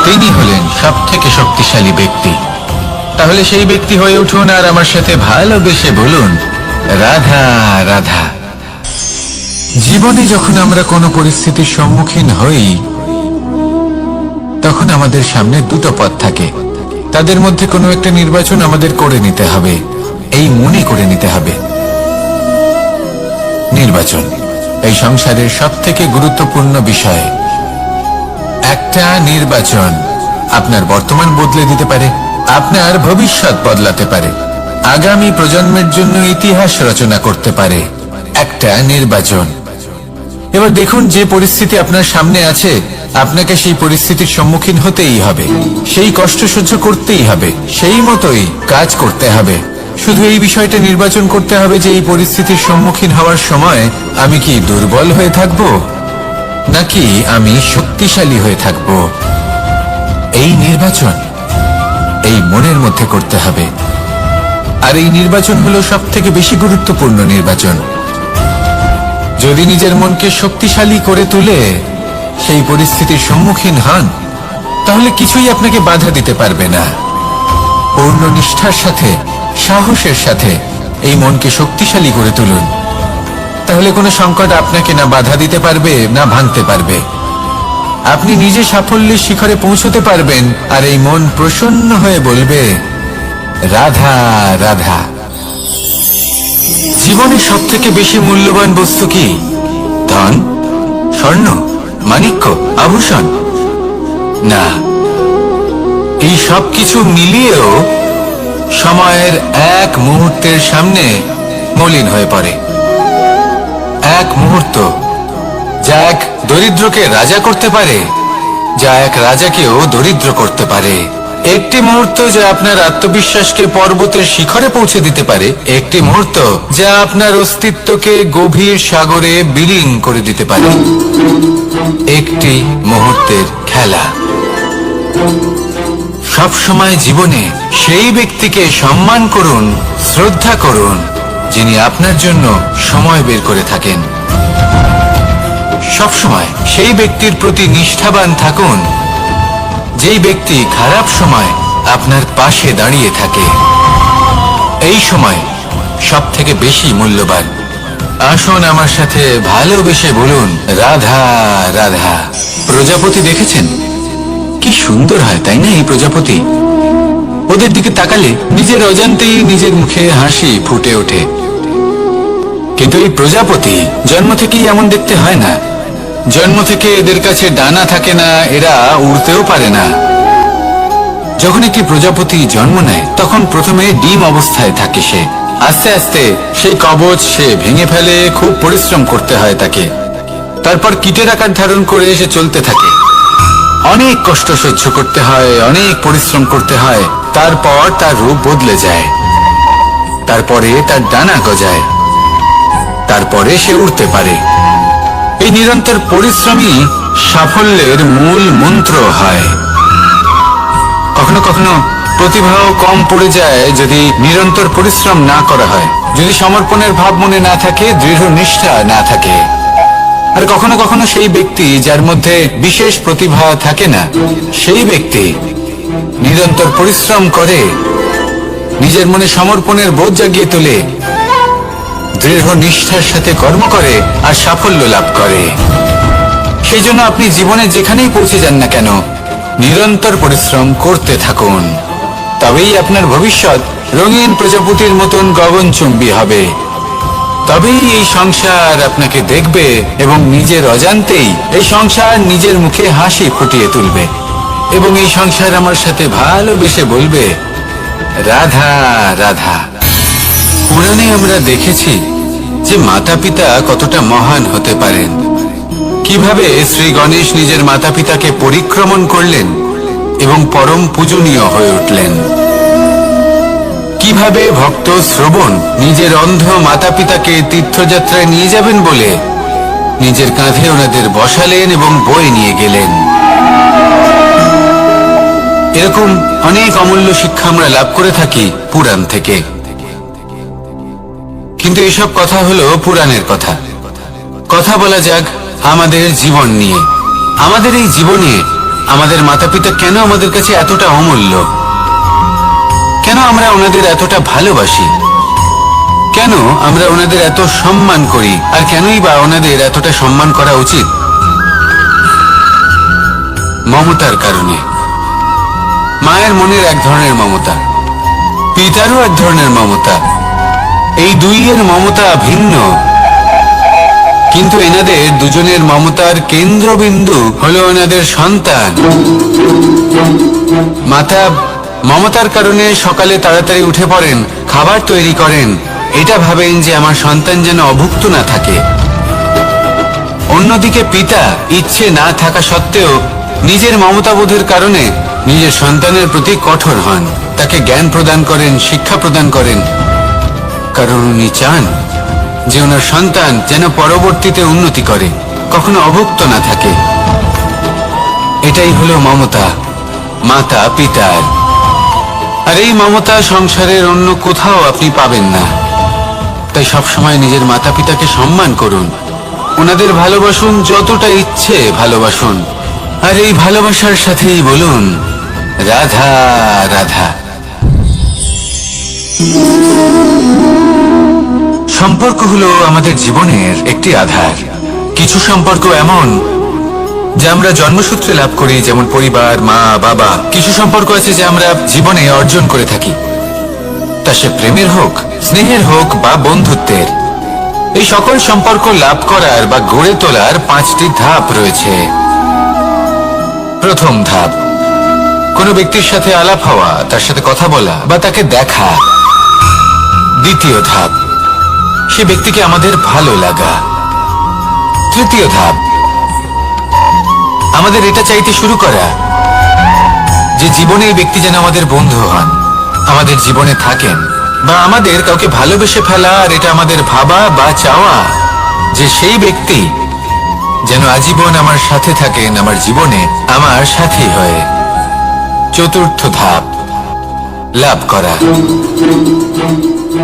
তিনি হলেন সব থেকে শক্তিশালী ব্যক্তি। তাহলে সেই ব্যক্তি হয়ে উঠুন আর আমার সাথে ভালোবেসে বলুন, রাধা রাধা। জীবনে যখন আমরা কোনো পরিস্থিতির সম্মুখীন হই তখন আমাদের সামনে দুটো পথ থাকে, তাদের মধ্যে কোনো একটা নির্বাচন আমাদের করে নিতে হবে, এই মনে করে নিতে হবে। নির্বাচন এই সংসারের সব থেকে গুরুত্বপূর্ণ বিষয়। একটা নির্বাচন আপনার বর্তমান বদলে দিতে পারে, আপনার ভবিষ্যৎ বদলাতে পারে, আগামী প্রজন্মের জন্য ইতিহাস রচনা করতে পারে। একটা নির্বাচন। এবার দেখুন, যে পরিস্থিতি আপনার সামনে আছে, আপনাকে সেই পরিস্থিতির সম্মুখীন হতেই হবে, সেই কষ্ট সহ্য করতেই হবে, সেই মতোই কাজ করতে হবে। শুধু এই বিষয়টা নির্বাচন করতে হবে যে এই পরিস্থিতির সম্মুখীন হওয়ার সময় আমি কি দুর্বল হয়ে থাকব নাকি আমি শক্তিশালী হয়ে থাকব। এই নির্বাচন এই মনের মধ্যে করতে হবে। আর এই নির্বাচন হলো সব থেকে বেশি গুরুত্বপূর্ণ নির্বাচন। যদি নিজের মনকে শক্তিশালী করে তুলে সেই পরিস্থিতির সম্মুখীন হন, তাহলে কিছুই আপনাকে বাধা দিতে পারবে না। পূর্ণ নিষ্ঠার সাথে, সাহসের সাথে এই মনকে শক্তিশালী করে তুলুন, তাহলে কোনো সংকট আপনাকে না বাধা দিতে পারবে না ভাঙতে পারবে। আপনি নিজে সাফল্যের শিখরে পৌঁছতে পারবেন আর এই মন প্রসন্ন হয়ে বলবে, রাধা রাধা। জীবনে সব থেকে বেশি মূল্যবান বস্তু কি? ধন, স্বর্ণ, মাণিক্য, আভূষণ? না, এই সব কিছু মিলিয়েও সময়ের এক মুহূর্তের সামনে মলিন হয়ে পড়ে। এক মুহূর্ত যা এক দরিদ্রকে রাজা করতে পারে, যা এক রাজাকেও দরিদ্র করতে পারে। একটি মুহূর্ত যা আপনার আত্মবিশ্বাসকে পর্বতের শিখরে পৌঁছে দিতে পারে, একটি মুহূর্ত যা আপনার অস্তিত্বকে গভীর সাগরে বিলীন করে দিতে পারে। একটি মুহূর্তের খেলা। সব সময় জীবনে সেই ব্যক্তিকে সম্মান করুন, শ্রদ্ধা করুন যিনি আপনার জন্য সময় বের করে থাকেন। সব সময় সেই ব্যক্তির প্রতি নিষ্ঠাবান থাকুন যেই ব্যক্তি খারাপ সময় আপনার পাশে দাঁড়িয়ে থাকে। এই সময় সব থেকে বেশি মূল্যবান। আসুন আমার সাথে ভালোবেসে বলুন, রাধা রাধা। প্রজাপতি দেখেছেন? কি সুন্দর হয় তাই না এই প্রজাপতি? ওদের দিকে তাকালে নিজের অজান্তেই নিজের মুখে হাসি ফুটে ওঠে। কিন্তু এই প্রজাপতি জন্ম থেকেই এমন দেখতে হয় না। জন্ম থেকে এদের কাছে ডানা থাকে না, এরা উড়তেও পারে না। যখন একটি প্রজাপতি জন্ম নেয় তখন প্রথমে ডিম অবস্থায় থাকে সে। আস্তে আস্তে সেই কবচ সে ভেঙে ফেলে, খুব পরিশ্রম করতে হয় তাকে। তারপর কীটের আকার ধারণ করে সে চলতে থাকে। অনেক কষ্ট সহ্য করতে হয়, অনেক পরিশ্রম করতে হয়। তারপর তার রূপ বদলে যায়, তারপরে তার ডানা গজায়, তারপরে সে উড়তে পারে। এই নিরন্তর পরিশ্রমই সাফল্যের মূল মন্ত্র হয়। কখনো কখনো প্রতিভাও কম পড়ে যায় যদি নিরন্তর পরিশ্রম না করা হয়, যদি সমর্পণের ভাব মনে না থাকে, দৃঢ় নিষ্ঠা না থাকে। আর কখনো কখনো সেই ব্যক্তি যার মধ্যে বিশেষ প্রতিভা থাকে না, সেই ব্যক্তি নিরন্তর পরিশ্রম করে, নিজের মনে সমর্পণের বোধ জাগিয়ে তোলে, দৃঢ় নিষ্ঠার সাথে কর্ম করে আর সাফল্য লাভ করে। সেই জন্য আপনি জীবনে যেখানেই পৌঁছে যান না কেন, নিরন্তর পরিশ্রম করতে থাকুন। তবেই আপনার ভবিষ্যৎ রঙিন প্রজাপতির মতন গগনচুম্বী হবে। তবেই এই সংসার আপনাকে দেখবে এবং নিজের অজান্তেই এই সংসার নিজের মুখে হাসি ফুটিয়ে তুলবে এবং এই সংসার আমার সাথে ভালোবেসে বলবে, রাধা রাধা। পুরাণে আমরা দেখেছি যে মাতা পিতা কতটা মহান হতে পারেন। কিভাবে শ্রী গণেশ নিজের মাতা পিতাকে পরিক্রমণ করলেন এবং পরম পূজনীয় হয়ে উঠলেন। কিভাবে ভক্ত শ্রবণ নিজের অন্ধ মাতা পিতাকে তীর্থযাত্রায় নিয়ে যাবেন বলে নিজের কাঁধে ওনাদের বসালেন এবং বয়ে নিয়ে গেলেন। এরকম অনেক অমূল্য শিক্ষা আমরা লাভ করে থাকি পুরাণ থেকে। কিন্তু এসব কথা হলো পুরাণের কথা। কথা বলা যাক আমাদের জীবন নিয়ে। আমাদের এই জীবনে আমাদের মাতা পিতা কেন আমাদের কাছে এতটা অমূল্য? কেন আমরা ওনাদের এতটা ভালোবাসি? কেন আমরা ওনাদের এত সম্মান করি? আর কেনই বা ওনাদের এতটা সম্মান করা উচিত? মমতার কারণে। মায়ের মনের এক ধরনের মমতা, পিতারও এক ধরনের মমতা। এই দুইয়ের মমতা ভিন্ন, কিন্তু এনাদের দুজনের মমতার কেন্দ্রবিন্দু হলো এনাদের সন্তান। মাতা মমতার কারণে সকালে তাড়াতাড়ি উঠে পড়েন, খাবার তৈরি করেন, এটা ভাবেন যে আমার সন্তান যেন অভুক্ত না থাকে। অন্যদিকে পিতা ইচ্ছে না থাকা সত্ত্বেও নিজের মমতাবোধের কারণে নিজের সন্তানের প্রতি কঠোর হন, তাকে জ্ঞান প্রদান করেন, শিক্ষা প্রদান করেন, কারণ উনি চান যে ওনার সন্তান যেন পরবর্তীতে উন্নতি করে, কখনো অভুক্ত না থাকে। এটাই হলো মমতা মাতা পিতার। আর এই মমতা সংসারের অন্য কোথাও আপনি পাবেন না। তাই সবসময় নিজের মাতা পিতাকে সম্মান করুন, ওনাদের ভালোবাসুন, যতটা ইচ্ছে ভালোবাসুন। আর এই ভালোবাসার সাথেই বলুন, রাধা রাধা। সম্পর্ক হলো আমাদের জীবনের একটি আধার। কিছু সম্পর্ক এমন যা আমরা জন্মসূত্রে লাভ করি, যেমন পরিবার, মা বাবা। কিছু সম্পর্ক আছে যে আমরা জীবনে অর্জন করে থাকি, তা সে প্রেমের হোক, স্নেহের হোক বা বন্ধুত্বের। এই সকল সম্পর্ক লাভ করার বা গড়ে তোলার 5টি ধাপ রয়েছে। প্রথম ধাপ, কোনো ব্যক্তির সাথে আলাপ হওয়া, তার সাথে কথা বলা বা তাকে দেখা। দ্বিতীয় ধাপ, সে ব্যক্তিকে আমাদের ভালো লাগা। তৃতীয় ধাপ, আমাদের এটা চাইতে শুরু করা যে জীবনে এই ব্যক্তি যেন আমাদের বন্ধু হন, আমাদের জীবনে থাকেন, বা আমাদের কাউকে ভালোবেসে ফেলা। আর এটা আমাদের ভাবা বা চাওয়া যে সেই ব্যক্তি যেন আজীবন আমার সাথে থাকেন, আমার জীবনে আমার সাথী হয়ে। চতুর্থ ধাপ, লাভ করা।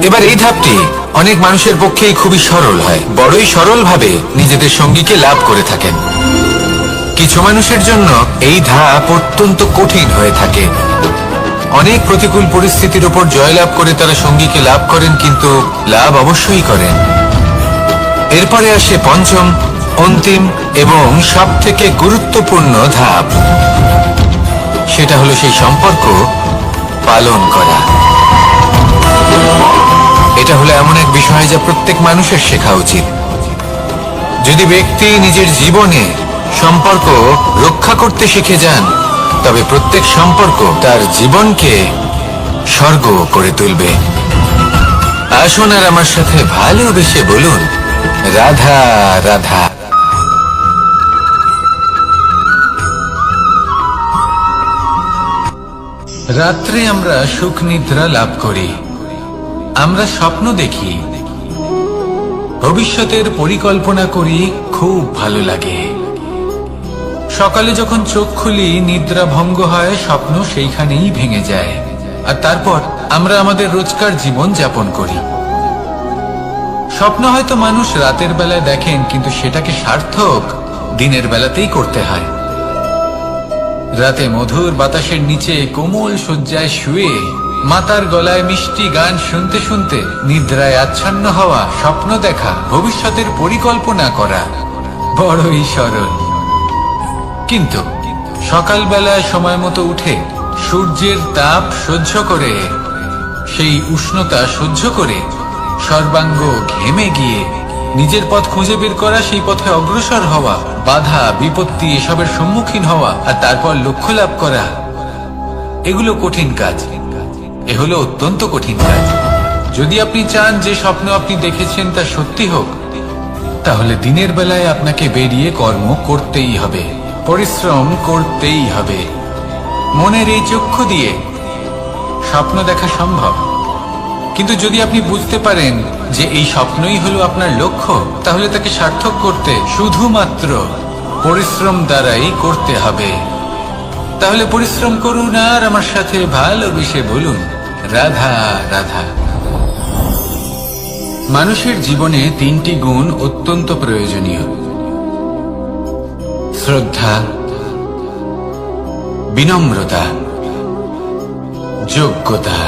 এবার এই ধাপটি অনেক মানুষের পক্ষেই খুবই সরল হয়, বড়ই সরলভাবে নিজেদের সঙ্গীকে লাভ করে থাকেন। কিছু মানুষের জন্য এই ধাপ অত্যন্ত কঠিন হয়ে থাকে। অনেক প্রতিকূল পরিস্থিতির উপর জয়লাভ করে তারা সঙ্গীকে লাভ করেন, কিন্তু লাভ অবশ্যই করেন। এরপরে আসে পঞ্চম, অন্তিম এবং সবথেকে গুরুত্বপূর্ণ ধাপ। সেটা হলো সেই সম্পর্ক পালন করা। এটা হলো এমন এক বিষয় যা প্রত্যেক মানুষের শেখা উচিত। যদি ব্যক্তি নিজের জীবনে সম্পর্ক রক্ষা করতে শিখে যান, তবে প্রত্যেক সম্পর্ক তার জীবনকে স্বর্গ করে তুলবে। আসুন আর আমার সাথে ভালোবেসে বলুন, রাধা রাধা। রাত্রে আমরা সুখ নিদ্রা লাভ করি, আমরা স্বপ্ন দেখি, ভবিষ্যতের পরিকল্পনা করি, খুব ভালো লাগে। সকালে যখন চোখ খুলি, নিদ্রা ভঙ্গ হয়, স্বপ্ন সেইখানেই ভেঙে যায়, আর তারপর আমরা আমাদের রোজকার জীবন যাপন করি। স্বপ্ন হয়তো মানুষ রাতের বেলায় দেখেন, কিন্তু সেটাকে সার্থক দিনের বেলাতেই করতে হয়। রাতে মধুর বাতাসের নিচে কোমল শয্যায় শুয়ে মাতার গলায় মিষ্টি গান শুনতে শুনতে নিদ্রায় আচ্ছন্ন হওয়া, স্বপ্ন দেখা, ভবিষ্যতের পরিকল্পনা করা বড়ই সরল। কিন্তু সকালবেলায় সময় মতো উঠে সূর্যের তাপ সহ্য করে, সেই উষ্ণতা সহ্য করে সর্বাঙ্গ ঘেমে গিয়ে নিজের পথ খুঁজে বের করা, সেই পথে অগ্রসর হওয়া, বাধা বিপত্তি এসবের সম্মুখীন হওয়া, আর তারপর লক্ষ্য লাভ করা, এগুলো কঠিন কাজ। এ হলো অত্যন্ত কঠিন কাজ। যদি আপনি চান যে স্বপ্ন আপনি দেখেছেন তা সত্যি হোক, তাহলে দিনের বেলায় আপনাকে বেরিয়ে কর্ম করতেই হবে, পরিশ্রম করতেই হবে। মনের এই চক্ষু দিয়ে স্বপ্ন দেখা সম্ভব, কিন্তু যদি আপনি বুঝতে পারেন যে এই স্বপ্নই হলো আপনার লক্ষ্য, তাহলে তাকে সার্থক করতে শুধুমাত্র পরিশ্রম দ্বারাই করতে হবে। তাহলে পরিশ্রম করুন আর আমার সাথে ভালোবেসে বলুন, রাধা রাধা। মানুষের জীবনে তিনটি গুণ অত্যন্ত প্রয়োজনীয়: শ্রদ্ধা, বিনম্রতা, যোগ্যতা।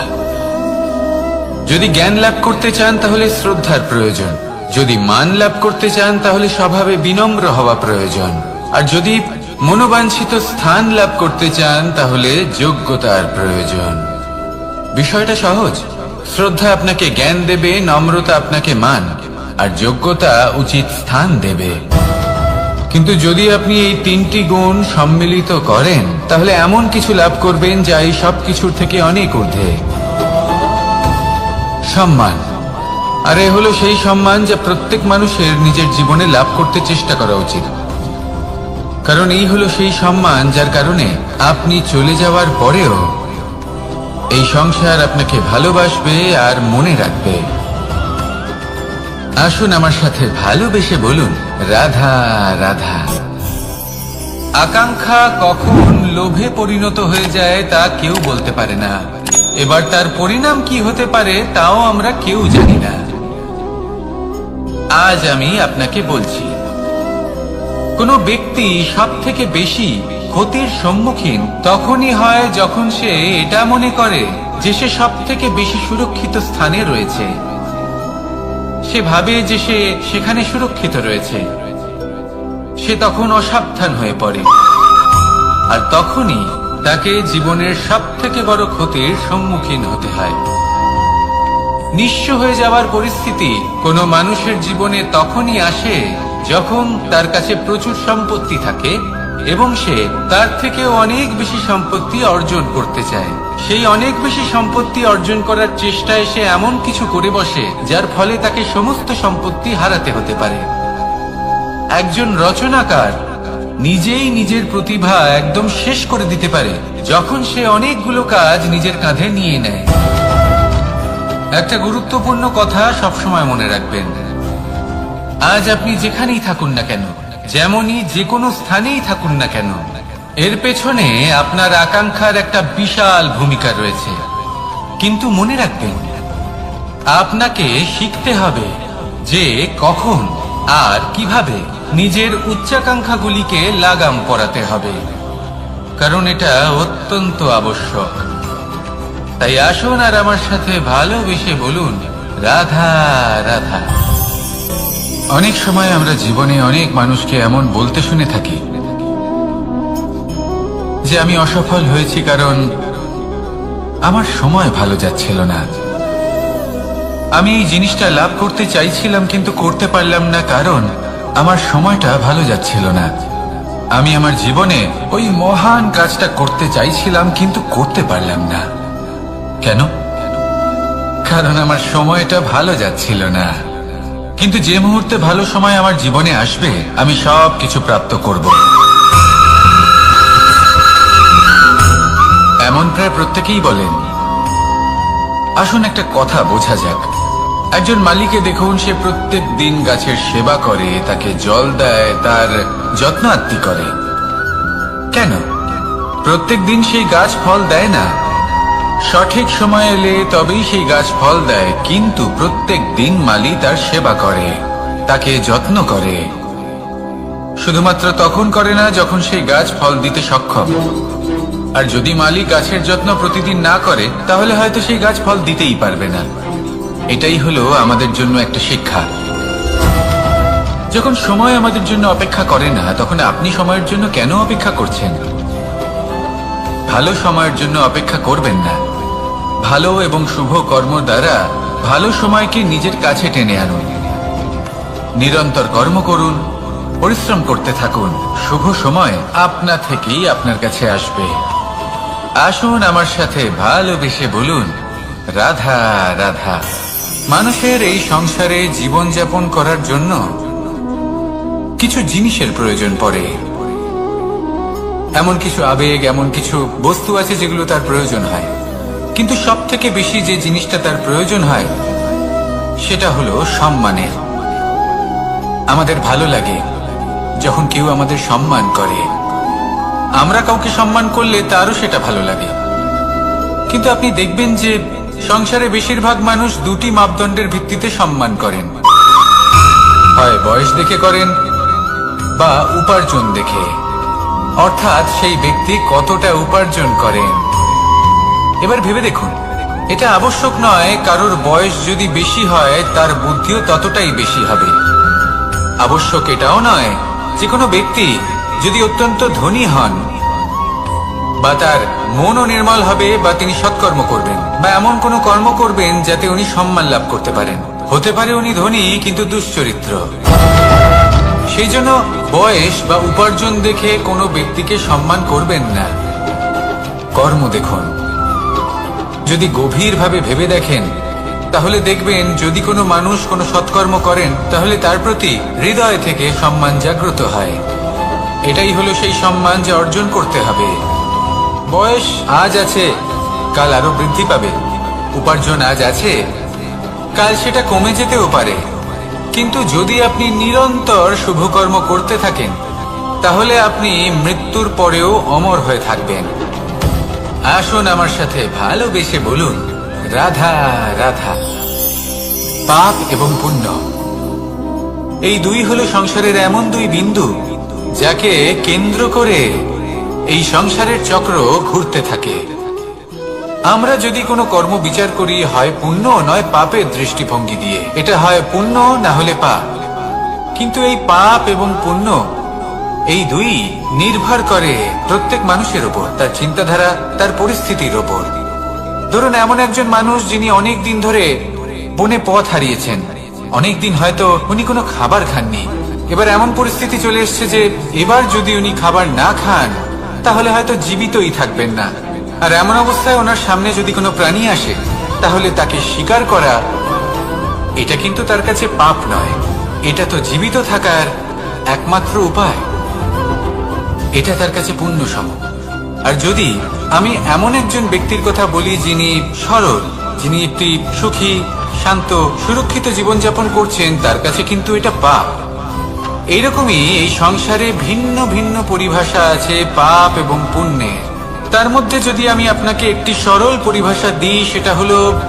যদি জ্ঞান লাভ করতে চান তাহলে শ্রদ্ধার প্রয়োজন, যদি মান লাভ করতে চান তাহলে স্বভাবে বিনম্র হওয়া প্রয়োজন, আর যদি মনোবাঞ্ছিত স্থান লাভ করতে চান তাহলে যোগ্যতার প্রয়োজন। বিষয়টা সহজ। শ্রদ্ধা আপনাকে জ্ঞান দেবে, নম্রতা আপনাকে মান, আর যোগ্যতা উচিত স্থান দেবে। কিন্তু যদি আপনি এই তিনটি গুণ সম্মিলিত করেন, তাহলে এমন কিছু লাভ করবেন যা এই সব কিছুর থেকে অনেক ঊর্ধ্বে। সম্মান। আর এ হলো সেই সম্মান যা প্রত্যেক মানুষের নিজের জীবনে লাভ করতে চেষ্টা করা উচিত, কারণ এই হলো সেই সম্মান যার কারণে আপনি চলে যাওয়ার পরেও এই সংসার আপনাকে ভালোবাসবে আর মনে রাখবে। আসুন আমার সাথে ভালোবেসে বলুন, রাধা রাধা। আকাঙ্ক্ষা কখন লোভে পরিণত হয়ে যায় তা কেউ বলতে পারে না। এবার তার পরিণাম কি হতে পারে তাও আমরা কেউ জানি না। আজ আমি আপনাকে বলছি, কোনো ব্যক্তি সব থেকে বেশি ক্ষতির সম্মুখীন তখনই হয় যখন সে এটা মনে করে যে সে সব থেকে বেশি সুরক্ষিত স্থানে রয়েছে। সে ভাবে যে সে সেখানে সুরক্ষিত রয়েছে। সে তখন অসাবধান হয়ে পড়ে, আর তখনই তাকে জীবনের সব থেকে বড় ক্ষতির সম্মুখীন হতে হয়। নিঃস্ব হয়ে যাওয়ার পরিস্থিতি কোনো মানুষের জীবনে তখনই আসে যখন তার কাছে প্রচুর সম্পত্তি থাকে এবং সে তার থেকেও অনেক বেশি সম্পত্তি অর্জন করতে চায়। সেই অনেক বেশি সম্পত্তি অর্জন করার চেষ্টায় সে এমন কিছু করে বসে যার ফলে তাকে সমস্ত সম্পত্তি হারাতে হতে পারে। একজন রচনাকার নিজেই নিজের প্রতিভা একদম শেষ করে দিতে পারে যখন সে অনেকগুলো কাজ নিজের কাঁধে নিয়ে নেয়। একটা গুরুত্বপূর্ণ কথা সবসময় মনে রাখবেন, আজ আপনি যেখানেই থাকুন না কেন, যেমনই যে কোনো স্থানেই থাকুন না কেন, এর পেছনে আপনার আকাঙ্ক্ষার একটা বিশাল ভূমিকা রয়েছে। কিন্তু মনে রাখবেন, আপনাকে শিখতে হবে যে কখন আর কিভাবে নিজের উচ্চাকাঙ্ক্ষাগুলিকে লাগাম পরাতে হবে, কারণ এটা অত্যন্ত আবশ্যক। তাই আসুন আর আমার সাথে ভালোবেসে বলুন, রাধা রাধা। অনেক সময় আমরা জীবনে অনেক মানুষকে এমন বলতে শুনে থাকি যে আমি অসফল হয়েছি কারণ আমার সময় ভালো যাচ্ছিল না। আমি এই জিনিসটা লাভ করতে চাইছিলাম কিন্তু করতে পারলাম না, কারণ আমার সময়টা ভালো যাচ্ছিল না। আমি আমার জীবনে ওই মহান কাজটা করতে চাইছিলাম কিন্তু করতে পারলাম না। কেন? কারণ আমার সময়টা ভালো যাচ্ছিল না। কিন্তু যে মুহূর্তে ভালো সময় আমার জীবনে আসবে, আমি সব কিছু প্রাপ্ত করব। এমন প্রায় প্রত্যেকেই বলেন। আসুন একটা কথা বোঝা যাক। একজন মালিকে দেখুন, সে প্রত্যেক দিন গাছের সেবা করে, তাকে জল দেয়, তার যত্ন আত্তি করে। কেন? প্রত্যেক দিন সেই গাছ ফল দেয় না। সঠিক সময় এলে তবেই সেই গাছ ফল দেয়, কিন্তু প্রত্যেক দিন মালি তার সেবা করে, তাকে যত্ন করে। শুধুমাত্র তখন করে না যখন সেই গাছ ফল দিতে সক্ষম। আর যদি মালি গাছের যত্ন প্রতিদিন না করে, তাহলে হয়তো সেই গাছ ফল দিতেই পারবে না। এটাই হলো আমাদের জন্য একটা শিক্ষা। যখন সময় আমাদের জন্য অপেক্ষা করে না, তখন আপনি সময়ের জন্য কেন অপেক্ষা করছেন? ভালো সময়ের জন্য অপেক্ষা করবেন না। ভালো এবং শুভ কর্ম দ্বারা ভালো সময়কে নিজের কাছে টেনে আনুন। নিরন্তর কর্ম করুন, পরিশ্রম করতে থাকুন। শুভ সময় আপনা থেকেই আপনার কাছে আসবে। আসুন আমার সাথে ভালোবেসে বলুন, রাধা রাধা। মানুষের এই সংসারে জীবনযাপন করার জন্য কিছু জিনিসের প্রয়োজন পড়ে। এমন কিছু আবেগ, এমন কিছু বস্তু আছে যেগুলো তার প্রয়োজন হয়। কিন্তু সব থেকে বেশি যে জিনিসটা তার প্রয়োজন হয় সেটা হলো সম্মানের। আমাদের ভালো লাগে যখন কেউ আমাদের সম্মান করে। আমরা কাউকে সম্মান করলে তারও সেটা ভালো লাগে। কিন্তু আপনি দেখবেন যে সংসারে বেশিরভাগ মানুষ দুটি মাপদণ্ডের ভিত্তিতে সম্মান করেন। হয় বয়স দেখে করেন বা উপার্জন দেখে, অর্থাৎ সেই ব্যক্তি কতটা উপার্জন করেন। এবার ভেবে দেখুন, এটা আবশ্যক নয় কারোর বয়স যদি বেশি হয় তার বুদ্ধিও ততটাই বেশি হবে। আবশ্যক এটাও নয় যে কোনো ব্যক্তি যদি অত্যন্ত ধনী হন বা তার মনও নির্মল হবে বা তিনি সৎকর্ম করবেন বা এমন কোনো কর্ম করবেন যাতে উনি সম্মান লাভ করতে পারেন। হতে পারে উনি ধনী কিন্তু দুশ্চরিত্র। সেই জন্য বয়স বা উপার্জন দেখে কোনো ব্যক্তিকে সম্মান করবেন না। কর্ম দেখুন। যদি গভীরভাবে ভেবে দেখেন তাহলে দেখবেন যদি কোনো মানুষ কোনো সৎকর্ম করেন তাহলে তার প্রতি হৃদয় থেকে সম্মান জাগ্রত হয়। এটাই হলো সেই সম্মান যা অর্জন করতে হবে। বয়স আজ আছে, কাল আরো বৃদ্ধি পাবে। উপার্জন আজ আছে, কাল সেটা কমে যেতেও পারে। কিন্তু যদি আপনি নিরন্তর শুভকর্ম করতে থাকেন তাহলে আপনি মৃত্যুর পরেও অমর হয়ে থাকবেন। আসুন আমার সাথে ভালোবেসে বলুন, রাধা রাধা। পাপ এবং পুণ্য, এই দুই হলো সংসারের এমন দুই বিন্দু যাকে কেন্দ্র করে এই সংসারের চক্র ঘুরতে থাকে। আমরা যদি কোনো কর্ম বিচার করি হয় পুণ্য নয় পাপের দৃষ্টিভঙ্গি দিয়ে, এটা হয় পুণ্য না হলে পাপ। কিন্তু এই পাপ এবং পুণ্য এই দুই নির্ভর করে প্রত্যেক মানুষের উপর, তার চিন্তাধারা, তার পরিস্থিতির উপর। ধরুন এমন একজন মানুষ যিনি অনেক দিন ধরে বনে পথ হারিয়েছেন, অনেক দিন হয়তো উনি কোনো খাবার খাননি। এবার এমন পরিস্থিতি চলে এসছে যে এবার যদি উনি খাবার না খান তাহলে হয়তো জীবিতই থাকবেন না। আর এমন অবস্থায় ওনার সামনে যদি কোনো প্রাণী আসে তাহলে তাকে শিকার করা, এটা কিন্তু তার কাছে পাপ নয়। এটা তো জীবিত থাকার একমাত্র উপায়। এটা তার কাছে পুণ্য সম। আর যদি আমি এমন একজন ব্যক্তির কথা বলি যিনি সরল, যিনি একটি সুখী, শান্ত, সুরক্ষিত জীবনযাপন করছেন, তার কাছে কিন্তু এটা পাপ। এইরকমই এই সংসারে ভিন্ন ভিন্ন পরিভাষা আছে পাপ এবং পুণ্যের। তার মধ্যে যদি আমি আপনাকে একটি সরল পরিভাষা দিই, সেটা হলো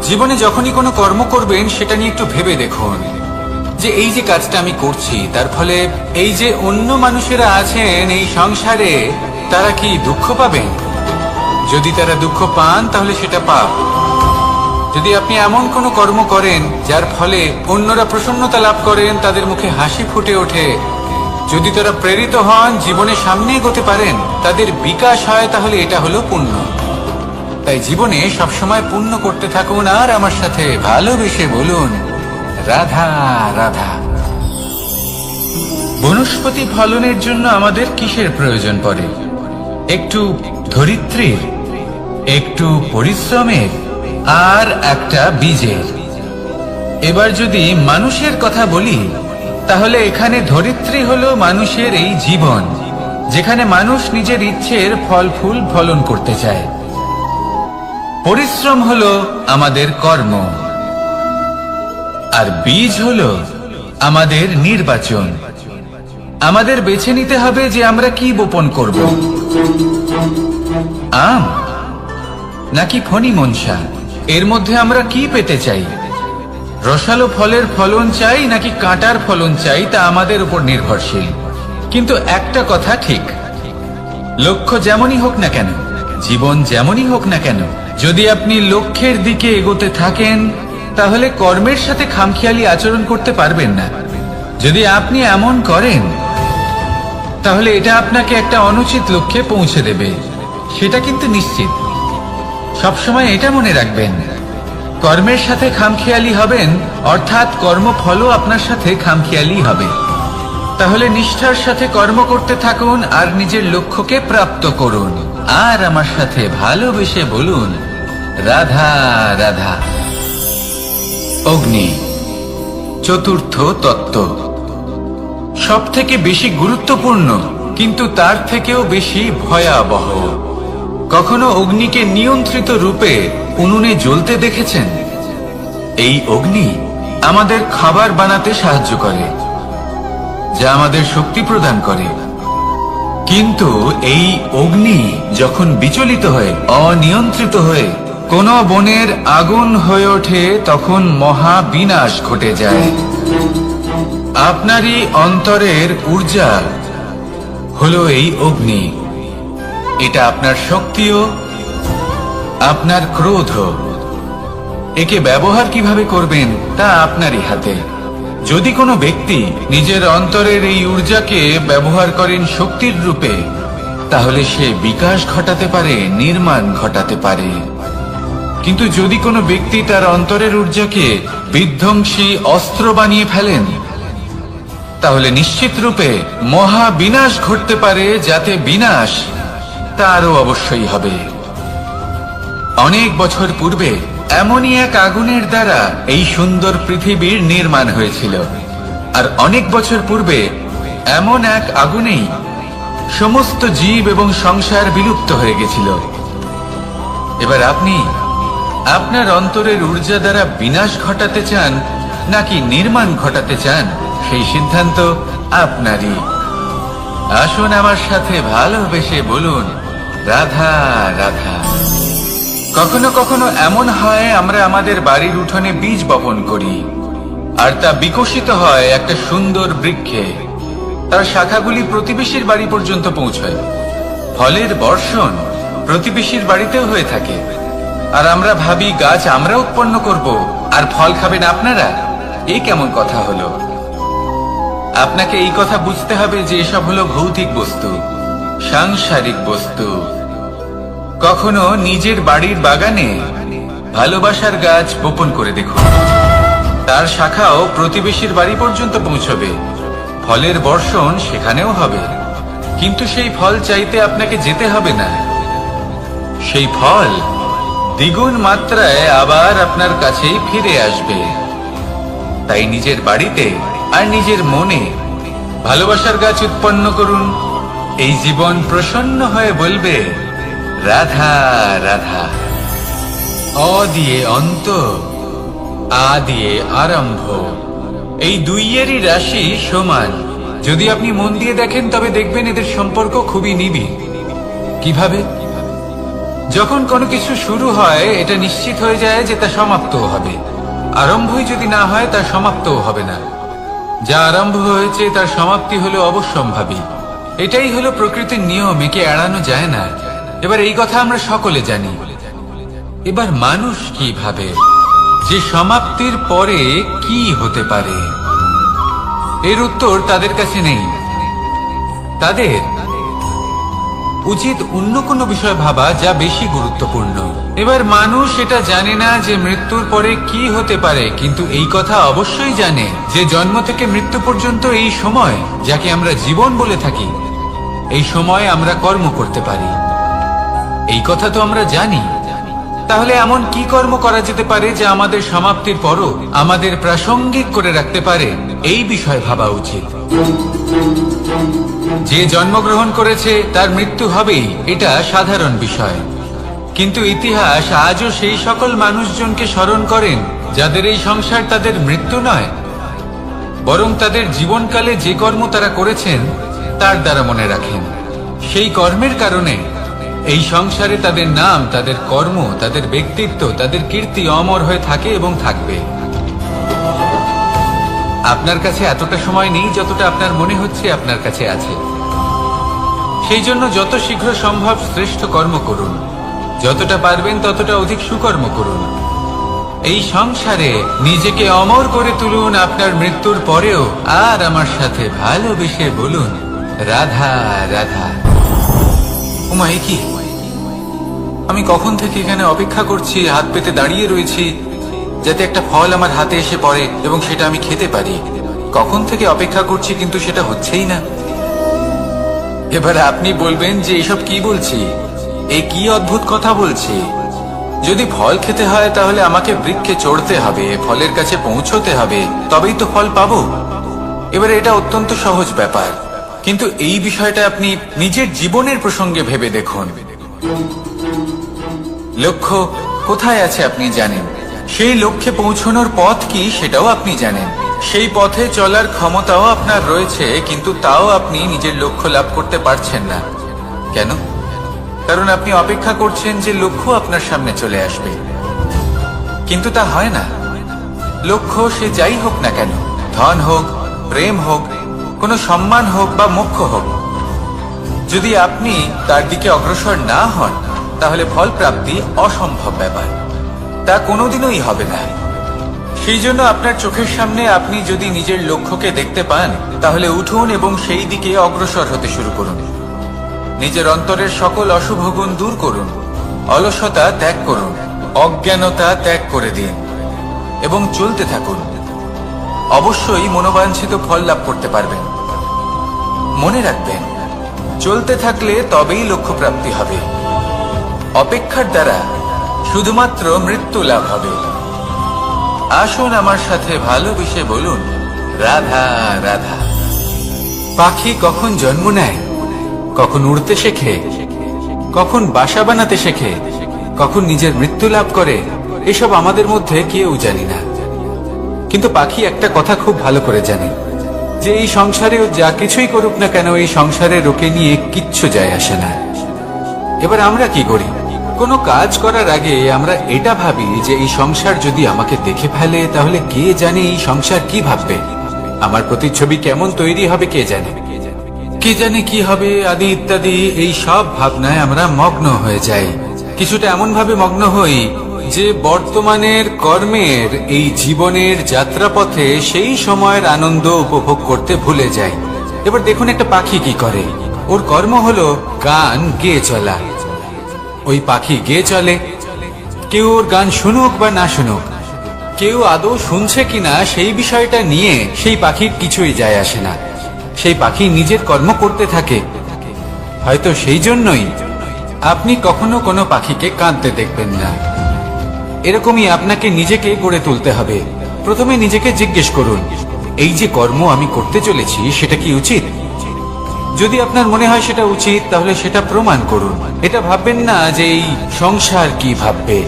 জীবনে যখনই কোনো কর্ম করবেন সেটা নিয়ে একটু ভেবে দেখুন যে এই যে কাজটা আমি করছি তার ফলে এই যে অন্য মানুষেরা আছেন এই সংসারে তারা কি দুঃখ পাবেন? যদি তারা দুঃখ পান তাহলে সেটা পাপ। যদি আপনি এমন কোনো কর্ম করেন যার ফলে অন্যরা প্রসন্নতা লাভ করেন, তাদের মুখে হাসি ফুটে ওঠে, যদি তারা প্রেরিত হন, জীবনে সামনে এগোতে পারেন, তাদের বিকাশ হয়, তাহলে এটা হলো পুণ্য। তাই জীবনে সবসময় পুণ্য করতে থাকুন আর আমার সাথে ভালোবেসে বলুন রাধা রাধা। বনস্পতি ফলনের জন্য আমাদের কিসের প্রয়োজন পড়ে? একটু ধরিত্রীর, একটু পরিশ্রমের, আর একটা বীজের। এবার যদি মানুষের কথা বলি, তাহলে এখানে ধরিত্রী হলো মানুষের এই জীবন, যেখানে মানুষ নিজের ইচ্ছের ফল ফুল ফলন করতে চায়। পরিশ্রম হলো আমাদের কর্ম, আর বীজ হলো আমাদের নির্বাচন। আমাদের বেছে নিতে হবে যে আমরা কি বপন করব, আম নাকি ফণি মনসা। এর মধ্যে আমরা কি পেতে চাই? রসালো ফলের ফলন চাই নাকি কাঁটার ফলন চাই, তা আমাদের উপর নির্ভরশীল। কিন্তু একটা কথা ঠিক, লক্ষ্য যেমনই হোক না কেন, জীবন যেমনই হোক না কেন, যদি আপনি লক্ষ্যের দিকে এগোতে থাকেন, তাহলে কর্মের সাথে খামখেয়ালি আচরণ করতে পারবেন না। যদি আপনি এমন করেন, তাহলে এটা আপনাকে একটা অনুচিত লক্ষ্যে পৌঁছে দেবে, সেটা কিন্তু নিশ্চিত। সবসময় এটা মনে রাখবেন, কর্মের সাথে খামখেয়ালি হবেন, অর্থাৎ কর্মফলও আপনার সাথে খামখেয়ালি হবে। তাহলে নিষ্ঠার সাথে কর্ম করতে থাকুন আর নিজের লক্ষ্যকে প্রাপ্ত করুন। আর আমার সাথে ভালোবেসে বলুন রাধা রাধা। অগ্নি চতুর্থ তত্ত্ব, সব থেকে বেশি গুরুত্বপূর্ণ, কিন্তু তার থেকেও বেশি ভয়াবহ। কখনো অগ্নিকে নিয়ন্ত্রিত রূপে উনুনে জ্বলতে দেখেছেন? এই অগ্নি আমাদের খাবার বানাতে সাহায্য করে, যা আমাদের শক্তি প্রদান করে। কিন্তু এই অগ্নি যখন বিচলিত হয়ে, অনিয়ন্ত্রিত হয়ে কোন বনের আগুন হয়ে ওঠে, তখন মহা বিনাশ ঘটে যায়। আপনারই অন্তরের ঊর্জা হলো এই অগ্নি। এটা আপনার শক্তিও, আপনার ক্রোধ। একে ব্যবহার কিভাবে করবেন তা আপনারই হাতে। যদি কোনো ব্যক্তি নিজের অন্তরের এই ঊর্জাকে ব্যবহার করেন শক্তির রূপে, তাহলে সে বিকাশ ঘটাতে পারে, নির্মাণ ঘটাতে পারে। কিন্তু যদি কোনো ব্যক্তি তার অন্তরের ঊর্জাকে বিধ্বংসী অস্ত্র বানিয়ে ফেলেন, তাহলে নিশ্চিত রূপে মহা বিনাশ ঘটতে পারে, যাতে বিনাশ তারও অবশ্যই হবে। অনেক বছর পূর্বে এমনই এক আগুনের দ্বারা এই সুন্দর পৃথিবীর নির্মাণ হয়েছিল, আর অনেক বছর পূর্বে এমন এক আগুনেই সমস্ত জীব এবং সংসার বিলুপ্ত হয়ে গেছিল। এবার আপনি আপনার অন্তরের ঊর্জা দ্বারা বিনাশ ঘটাতে চান নাকি নির্মাণ ঘটাতে চান, সেই সিদ্ধান্ত আপনারই। আসুন আমার সাথে ভালোবেসে বলুন রাধা রাধা। কখনো কখনো এমন হয়, আমরা আমাদের বাড়ির উঠোনে বীজ বপন করি, আর তা বিকশিত হয় একটা সুন্দর বৃক্ষে। তার শাখাগুলি প্রতিবেশীর বাড়ি পর্যন্ত পৌঁছায়। ফলের বর্ষণ প্রতিবেশীর বাড়িতেও হয়ে থাকে, আর আমরা ভাবি গাছ আমরা উৎপন্ন করব আর ফল খাবেন আপনারা। এই কেমন কথা হলো? আপনাকে এই কথা বুঝতে হবে যে এসব হলো ভৌতিক বস্তু, সাংসারিক বস্তু। কখনো নিজের বাড়ির বাগানে ভালোবাসার গাছ বপন করে দেখুন, তার শাখাও প্রতিবেশীর বাড়ি পর্যন্ত পৌঁছবে, ফলের বর্ষণ সেখানেও হবে। কিন্তু সেই ফল চাইতে আপনাকে যেতে হবে না, সেই ফল দ্বিগুণ মাত্রায় আবার আপনার কাছেই ফিরে আসবে। তাই নিজের বাড়িতে আর নিজের মনে ভালোবাসার গাছ উৎপন্ন করুন। এই জীবন প্রসন্ন হয়ে বলবে রাধা রাধা। অ দিয়ে অন্ত, আ দিয়ে আরম্ভ, এই দুইয়েরই রাশি সমান। যদি আপনি মন দিয়ে দেখেন, তবে দেখবেন এদের সম্পর্ক খুবই নিবিড়। কিভাবে? যখন কোনো কিছু শুরু হয়, এটা নিশ্চিত হয়ে যায় যে তা সমাপ্তও হবে। আরম্ভই যদি না হয়, তা সমাপ্তও হবে না। যা আরম্ভ হয়েছে তার সমাপ্তি হলো অবশ্যম্ভাবী। এটাই হলো প্রকৃতির নিয়ম, একে এড়ানো যায় না। এবার এই কথা আমরা সকলে জানি। এবার মানুষ কি ভাবে যে সমাপ্তির পরে কি হতে পারে, এর উত্তর তাদের কাছে নেই। তাদের উচিত অন্য কোনো বিষয় ভাবা যা বেশি গুরুত্বপূর্ণ। এবার মানুষ এটা জানে না যে মৃত্যুর পরে কি হতে পারে, কিন্তু এই কথা অবশ্যই জানে যে জন্ম থেকে মৃত্যু পর্যন্ত এই সময়, যাকে আমরা জীবন বলে থাকি, এই সময় আমরা কর্ম করতে পারি। এই কথা তো আমরা জানি। তাহলে এমন কি কর্ম করা যেতে পারে যা আমাদের সমাপ্তির পরও আমাদের প্রাসঙ্গিক করে রাখতে পারে, এই বিষয়ে ভাবা উচিত। যে জন্মগ্রহণ করেছে তার মৃত্যু হবেই, এটা সাধারণ বিষয়। কিন্তু ইতিহাস আজও সেই সকল মানুষজনকে স্মরণ করেন যাদের এই সংসার তাদের মৃত্যু নয়, বরং তাদের জীবনকালে যে কর্ম তারা করেছেন তার দ্বারা মনে রাখেন। সেই কর্মের কারণে এই সংসারে তাদের নাম, তাদের কর্ম, তাদের ব্যক্তিত্ব, তাদের কীর্তি অমর হয়ে থাকে এবং থাকবে। আপনার কাছে এতটা সময় নেই যতটা আপনার মনে হচ্ছে আপনার কাছে আছে। সেই জন্য যত শীঘ্র সম্ভব শ্রেষ্ঠ কর্ম করুন, যতটা পারবেন ততটা অধিক সুকর্ম করুন। এই সংসারে নিজেকে অমর করে তুলুন আপনার মৃত্যুর পরেও, আর আমার সাথে ভালোবেসে বলুন রাধা রাধা। ওমা, এ কি? আমি কখন থেকে এখানে অপেক্ষা করছি, হাত পেতে দাঁড়িয়ে রয়েছি যাতে একটা ফল আমার হাতে এসে পড়ে এবং সেটা আমি খেতে পারি। কখন থেকে অপেক্ষা করছি, কিন্তু সেটা হচ্ছেই না। এবার আপনি বলবেন যে এসব কি বলছি, এই কি অদ্ভুত কথা বলছি। যদি ফল খেতে হয় তাহলে আমাকে বৃক্ষে চড়তে হবে, ফলের কাছে পৌঁছতে হবে, তবেই তো ফল পাবো। এবারে এটা অত্যন্ত সহজ ব্যাপার, কিন্তু এই বিষয়টা আপনি নিজের জীবনের প্রসঙ্গে ভেবে দেখুন। লক্ষ্য কোথায় আছে আপনি জানেন, সেই লক্ষ্যে পৌঁছানোর পথ কি সেটাও আপনি জানেন, সেই পথে চলার ক্ষমতাও আপনার রয়েছে, কিন্তু তাও আপনি নিজের লক্ষ্য লাভ করতে পারছেন না। কেন? কারণ আপনি অপেক্ষা করছেন যে লক্ষ্য আপনার সামনে চলে আসবে, কিন্তু তা হয় না। লক্ষ্য সে যাই হোক না কেন, ধন হোক, প্রেম হোক, কোনো সম্মান হোক বা মোক্ষ হোক, যদি আপনি তার দিকে অগ্রসর না হন তাহলে ফল প্রাপ্তি অসম্ভব ব্যাপার, তা কোনোদিনই হবে না। সেই জন্য আপনার চোখের সামনে আপনি যদি নিজের লক্ষ্যকে দেখতে পান তাহলে উঠুন এবং সেই দিকে অগ্রসর হতে শুরু করুন। নিজের অন্তরের সকল অশুভ গুণ দূর করুন, অলসতা ত্যাগ করুন, অজ্ঞানতা ত্যাগ করে দিন এবং চলতে থাকুন। অবশ্যই মনোবাঞ্ছিত ফল লাভ করতে পারবেন। মনে রাখবেন, চলতে থাকলে তবেই লক্ষ্য প্রাপ্তি হবে। অপেক্ষার দ্বারা শুধুমাত্র মৃত্যু লাভ হবে। আসুন আমার সাথে ভালোবেসে বলুন রাধা রাধা। পাখি কখন জন্ম নেয়, কখন উড়তে শেখে, কখন বাসা বানাতে শেখে, কখন নিজের মৃত্যু লাভ করে, এসব আমাদের মধ্যে কেউ জানি না। কিন্তু পাখি একটা কথা খুব ভালো করে জানে, যে এই সংসারেও যা কিছুই করুক না কেন, এই সংসারের ওকে নিয়ে কিচ্ছু যায় আসে না। এবার আমরা কি করি? কোনো কাজ করার আগে আমরা এটা ভাবি যে এই সংসার যদি আমাকে দেখে ফেলে তাহলে কে জানে এই সংসার কি ভাববে, আমার প্রতিচ্ছবি কেমন তৈরি হবে কে জানে, কে জানে কি হবে আদি ইত্যাদি। এই সব ভাবনায় আমরা মগ্ন হয়ে যাই। কিছুটা এমন ভাবে মগ্ন হই যে বর্তমানের কর্মের এই জীবনের যাত্রাপথে সেই সময়ের আনন্দ উপভোগ করতে ভুলে যাই। এবার দেখুন একটা পাখি কি করে, ওর কর্ম হলো গান গেয়ে চলা। ওই পাখি গেয়ে চলে, কেউ ওর গান শুনুক বা না শুনুক, কেউ আদৌ শুনছে কিনা সেই বিষয়টা নিয়ে সেই পাখির কিছুই যায় আসে না। সেই পাখি নিজের কর্ম করতে থাকে। হয়তো সেই জন্যই আপনি কখনো কোনো পাখিকে কাঁদতে দেখবেন না। এরকমই আপনাকে নিজেকে গড়ে তুলতে হবে। প্রথমে নিজেকে জিজ্ঞেস করুন, এই যে কর্ম আমি করতে চলেছি সেটা কি উচিত? যদি আপনার মনে হয় সেটা উচিত তাহলে সেটা প্রমাণ করুন। এটা ভাববেন না যে এই সংসার কি ভাববে।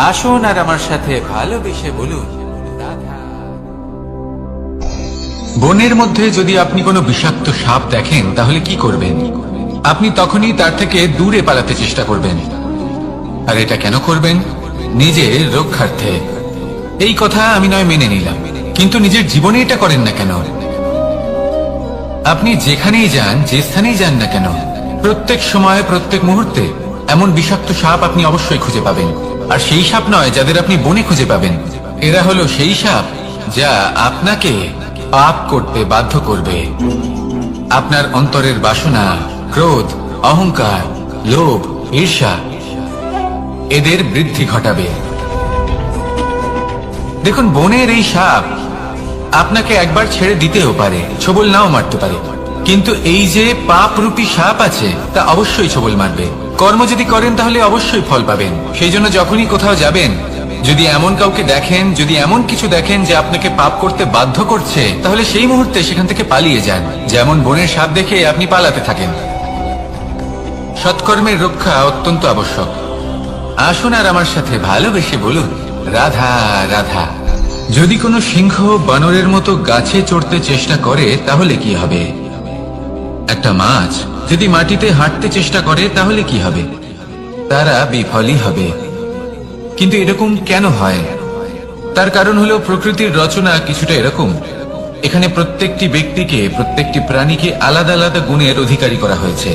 আসুন আর আমার সাথে ভালোবেসে বলুন রাধা। বনের মধ্যে যদি আপনি কোনো বিষাক্ত সাপ দেখেন তাহলে কি করবেন? আপনি তখনই তার থেকে দূরে পালাতে চেষ্টা করবেন। আর এটা কেন করবেন? নিজের রক্ষার্থে। এই কথা আমি নয় মেনে নিলাম, কিন্তু নিজের জীবনে এটা করেন না কেন? আপনি যেখানেই যান, যে স্থানেই যান না কেন, প্রত্যেক সময় প্রত্যেক মুহূর্তে এমন বিষাক্ত সাপ আপনি অবশ্যই খুঁজে পাবেন। আর সেই সাপ নয় যাদের আপনি বনে খুঁজে পাবেন, এরা হলো সেই সাপ যা আপনাকে পাপ করতে বাধ্য করবে। আপনার অন্তরের বাসনা, ক্রোধ, অহংকার, লোভ, ঈর্ষা এদের বৃদ্ধি ঘটাবে। দেখুন, বনের এই সাপ আপনাকে একবার ছেড়ে দিতেও পারে, ছোবল নাও মারতে পারে, কিন্তু এই যে পাপরূপী সাপ আছে তা অবশ্যই ছোবল মারবে। কর্ম যদি করেন তাহলে অবশ্যই ফল পাবেন। সেই জন্য যখনই কোথাও যাবেন, যদি এমন কাউকে দেখেন, যদি এমন কিছু দেখেন যে আপনাকে পাপ করতে বাধ্য করছে, তাহলে সেই মুহূর্তে সেখান থেকে পালিয়ে যান। যেমন বনের সাপ দেখে আপনি পালাতে থাকেন। সৎকর্মের রক্ষা অত্যন্ত আবশ্যক। আসুন আর আমার সাথে ভালোবেসে বলুন, রাধা রাধা। যদি কোনো সিংহ বানরের মতো গাছে চড়তে চেষ্টা করে তাহলে কি হবে? একটা মাছ যদি মাটিতে হাঁটতে চেষ্টা করে তাহলে কি হবে? তারা বিফলই হবে। কিন্তু এরকম কেন হয়? তার কারণ হলো প্রকৃতির রচনা কিছুটা এরকম। এখানে প্রত্যেকটি ব্যক্তিকে, প্রত্যেকটি প্রাণীকে আলাদা আলাদা গুণের অধিকারী করা হয়েছে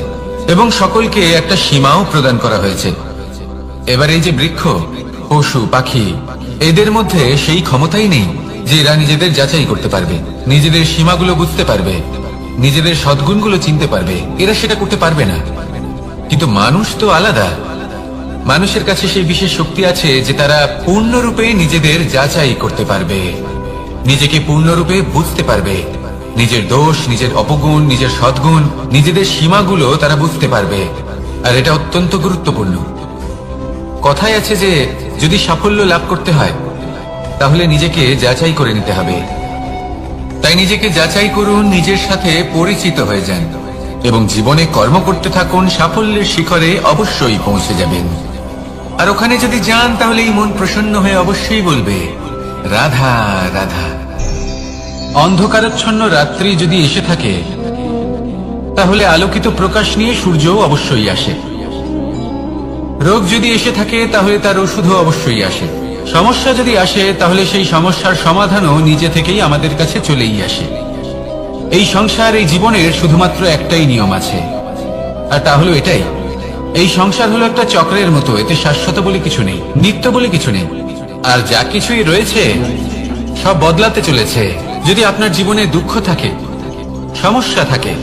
এবং সকলকে একটা সীমাও প্রদান করা হয়েছে। এবার এই যে বৃক্ষ, পশু, পাখি, এদের মধ্যে সেই ক্ষমতাই নেই যে এরা নিজেদের যাচাই করতে পারবে, নিজেদের সীমাগুলো বুঝতে পারবে, নিজেদের সদ্গুণগুলো চিনতে পারবে। এরা সেটা করতে পারবে না। কিন্তু মানুষ তো আলাদা। মানুষের কাছে সেই বিশেষ শক্তি আছে যে তারা পূর্ণরূপে নিজেদের যাচাই করতে পারবে, নিজেকে পূর্ণরূপে বুঝতে পারবে, নিজের দোষ, নিজের অপগুণ, নিজের সদ্গুণ, নিজেদের সীমাগুলো তারা বুঝতে পারবে। আর এটা অত্যন্ত গুরুত্বপূর্ণ। কথায় আছে যে যদি সাফল্য লাভ করতে হয় তাহলে নিজেকে যাচাই করে নিতে হবে। তাই নিজেকে যাচাই করুন, নিজের সাথে পরিচিত হয়ে যান এবং জীবনে কর্ম করতে থাকুন। সাফল্যের শিখরে অবশ্যই পৌঁছে যাবেন। আর ওখানে যদি যান তাহলে এই মন প্রসন্ন হয়ে অবশ্যই বলবে, রাধা রাধা। অন্ধকারাচ্ছন্ন রাত্রি যদি এসে থাকে তাহলে আলোকিত প্রকাশ নিয়ে সূর্যও অবশ্যই আসে। রোগ যদি এসে থাকে তাহলে তার ওষুধও অবশ্যই আসে। সমস্যা যদি আসে তাহলে সেই সমস্যার সমাধানও নিজে থেকেই আমাদের কাছে চলেই আসে। এই সংসার, এই জীবনের শুধুমাত্র একটাই নিয়ম আছে, আর তা হলো এটাই, এই সংসার হলো একটা চক্রের মতো। এতে শাশ্বত বলে কিছু নেই, নিত্য বলে কিছু নেই। আর যা কিছুই রয়েছে সব বদলাতে চলেছে। যদি আপনার জীবনে দুঃখ থাকে, সমস্যা থাকে,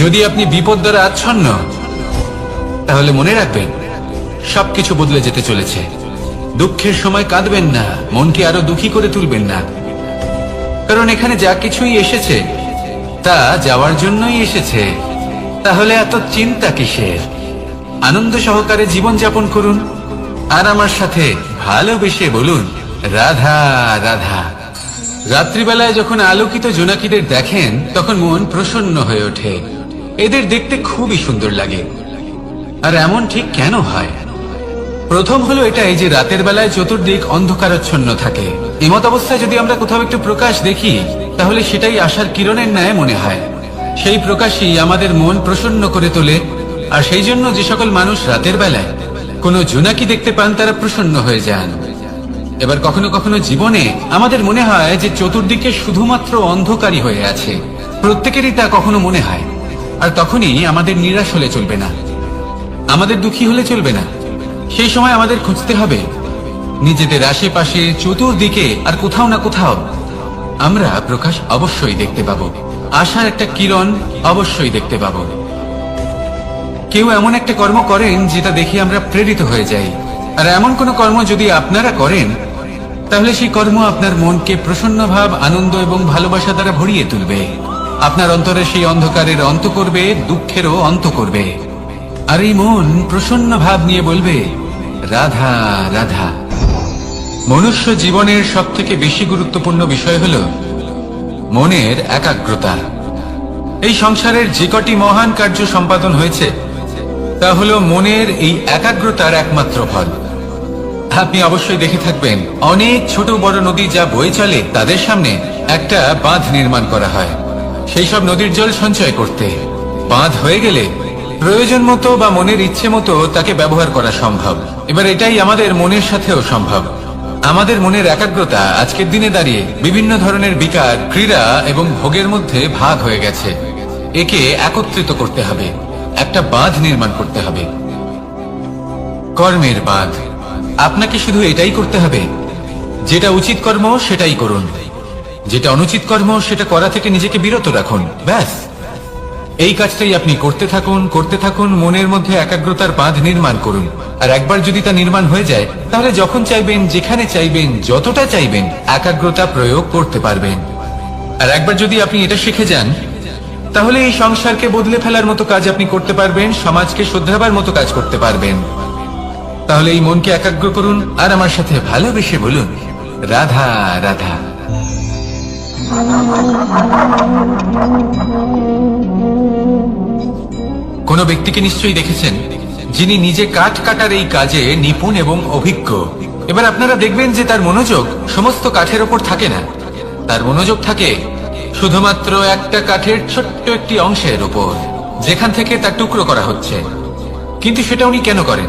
যদি আপনি বিপদ দ্বারা আচ্ছন্ন, তাহলে মনে রাখবেন সবকিছু বদলে যেতে চলেছে। দুঃখের সময় কাঁদবেন না, মনকে আরো দুঃখী করে তুলবেন না, কারণ এখানে যা কিছুই এসেছে তা যাওয়ার জন্যই এসেছে। তাহলে এত চিন্তা কিসের? আনন্দ সহকারে জীবন যাপন করুন আর আমার সাথে ভালোবেসে বলুন, রাধা রাধা। রাত্রিবেলায় যখন আলোকিত জোনাকিদের দেখেন তখন মন প্রসন্ন হয়ে ওঠে। এদের দেখতে খুবই সুন্দর লাগে। আর এমন ঠিক কেন হয়? প্রথম হলো এটাই যে রাতের বেলায় চতুর্দিক অন্ধকারাচ্ছন্ন থাকে। এমত অবস্থায় যদি আমরা কোথাও একটু প্রকাশ দেখি তাহলে সেটাই আশার কিরণের ন্যায় মনে হয়। সেই প্রকাশই আমাদের মন প্রসন্ন করে তোলে। আর সেই জন্য যে সকল মানুষ রাতের বেলায় কোনো জোনাকি দেখতে পান তারা প্রসন্ন হয়ে যান। এবার কখনো কখনো জীবনে আমাদের মনে হয় যে চতুর্দিকে শুধুমাত্র অন্ধকারই হয়ে আছে। প্রত্যেকেরই তা কখনো মনে হয়। আর তখনই আমাদের নিরাশ হলে চলবে না, আমাদের দুঃখী হলে চলবে না। সেই সময় আমাদের খুঁজতে হবে নিজেদের আশেপাশে, চতুর্দিকে, আর কোথাও না কোথাও আমরা প্রকাশ অবশ্যই দেখতে পাবো, আশার একটা কিরণ অবশ্যই দেখতে পাবো। কেউ এমন একটা কর্ম করেন যেটা দেখে আমরা প্রেরিত হয়ে যাই। আর এমন কোন কর্ম যদি আপনারা করেন তাহলে সেই কর্ম আপনার মনকে প্রসন্ন ভাব, আনন্দ এবং ভালোবাসা দ্বারা ভরিয়ে তুলবে। আপনার অন্তরে সেই অন্ধকারের অন্ত করবে, দুঃখেরও অন্ত করবে। আর এই মন প্রসন্ন ভাব নিয়ে বলবে, রাধা রাধা। মনুষ্য জীবনের সব থেকে বেশি গুরুত্বপূর্ণ বিষয় হল মনের একাগ্রতা। এই সংসারের যে কটি মহান কার্য সম্পাদন হয়েছে তা হলো মনের এই একাগ্রতার একমাত্র ফল। আপনি অবশ্যই দেখে থাকবেন অনেক ছোট বড় নদী যা বয়ে চলে তাদের সামনে একটা বাঁধ নির্মাণ করা হয় সেই সব নদীর জল সঞ্চয় করতে। বাঁধ হয়ে গেলে প্রয়োজন মতো বা মনের ইচ্ছে মতো তাকে ব্যবহার করা সম্ভব। এবার এটাই আমাদের মনের সাথেও সম্ভব। আমাদের মনের একাগ্রতা আজকের দিনে দাঁড়িয়ে বিভিন্ন ধরনের বিকার, ক্রীড়া এবং ভোগের মধ্যে ভাগ হয়ে গেছে। একে একত্রিত করতে হবে, একটা বাঁধ নির্মাণ করতে হবে, কর্মের বাঁধ। আপনাকে শুধু এটাই করতে হবে, যেটা উচিত কর্ম সেটাই করুন, যেটা অনুচিত কর্ম সেটা করা থেকে নিজেকে বিরত রাখুন। ব্যাস, এই কাজটাই আপনি করতে থাকুন, মনের মধ্যে একাগ্রতার বাঁধ নির্মাণ করুন। আর একবার যদি তা নির্মাণ হয়ে যায়, তাহলে যখন চাইবেন, যেখানে চাইবেন, যতটা চাইবেন, একাগ্রতা প্রয়োগ করতে পারবেন। আর একবার যদি আপনি এটা শিখে যান, তাহলে এই সংসারকে বদলে ফেলার মতো কাজ আপনি করতে পারবেন, সমাজকে শুধরাবার মতো কাজ করতে পারবেন। তাহলে এই মনকে একাগ্র করুন আর আমার সাথে ভালোবেসে বলুন, রাধা রাধা। কোন ব্যক্তিকে নিশ্চয়ই দেখেছেন যিনি নিজে কাঠ কাটার এই কাজে নিপুণ এবং অভিজ্ঞ। এবার আপনারা দেখবেন যে তার মনোযোগ সমস্ত কাঠের ওপর থাকে না, তার মনোযোগ থাকে শুধুমাত্র একটা কাঠের ছোট্ট একটি অংশের উপর, যেখান থেকে তার টুকরো করা হচ্ছে। কিন্তু সেটা উনি কেন করেন?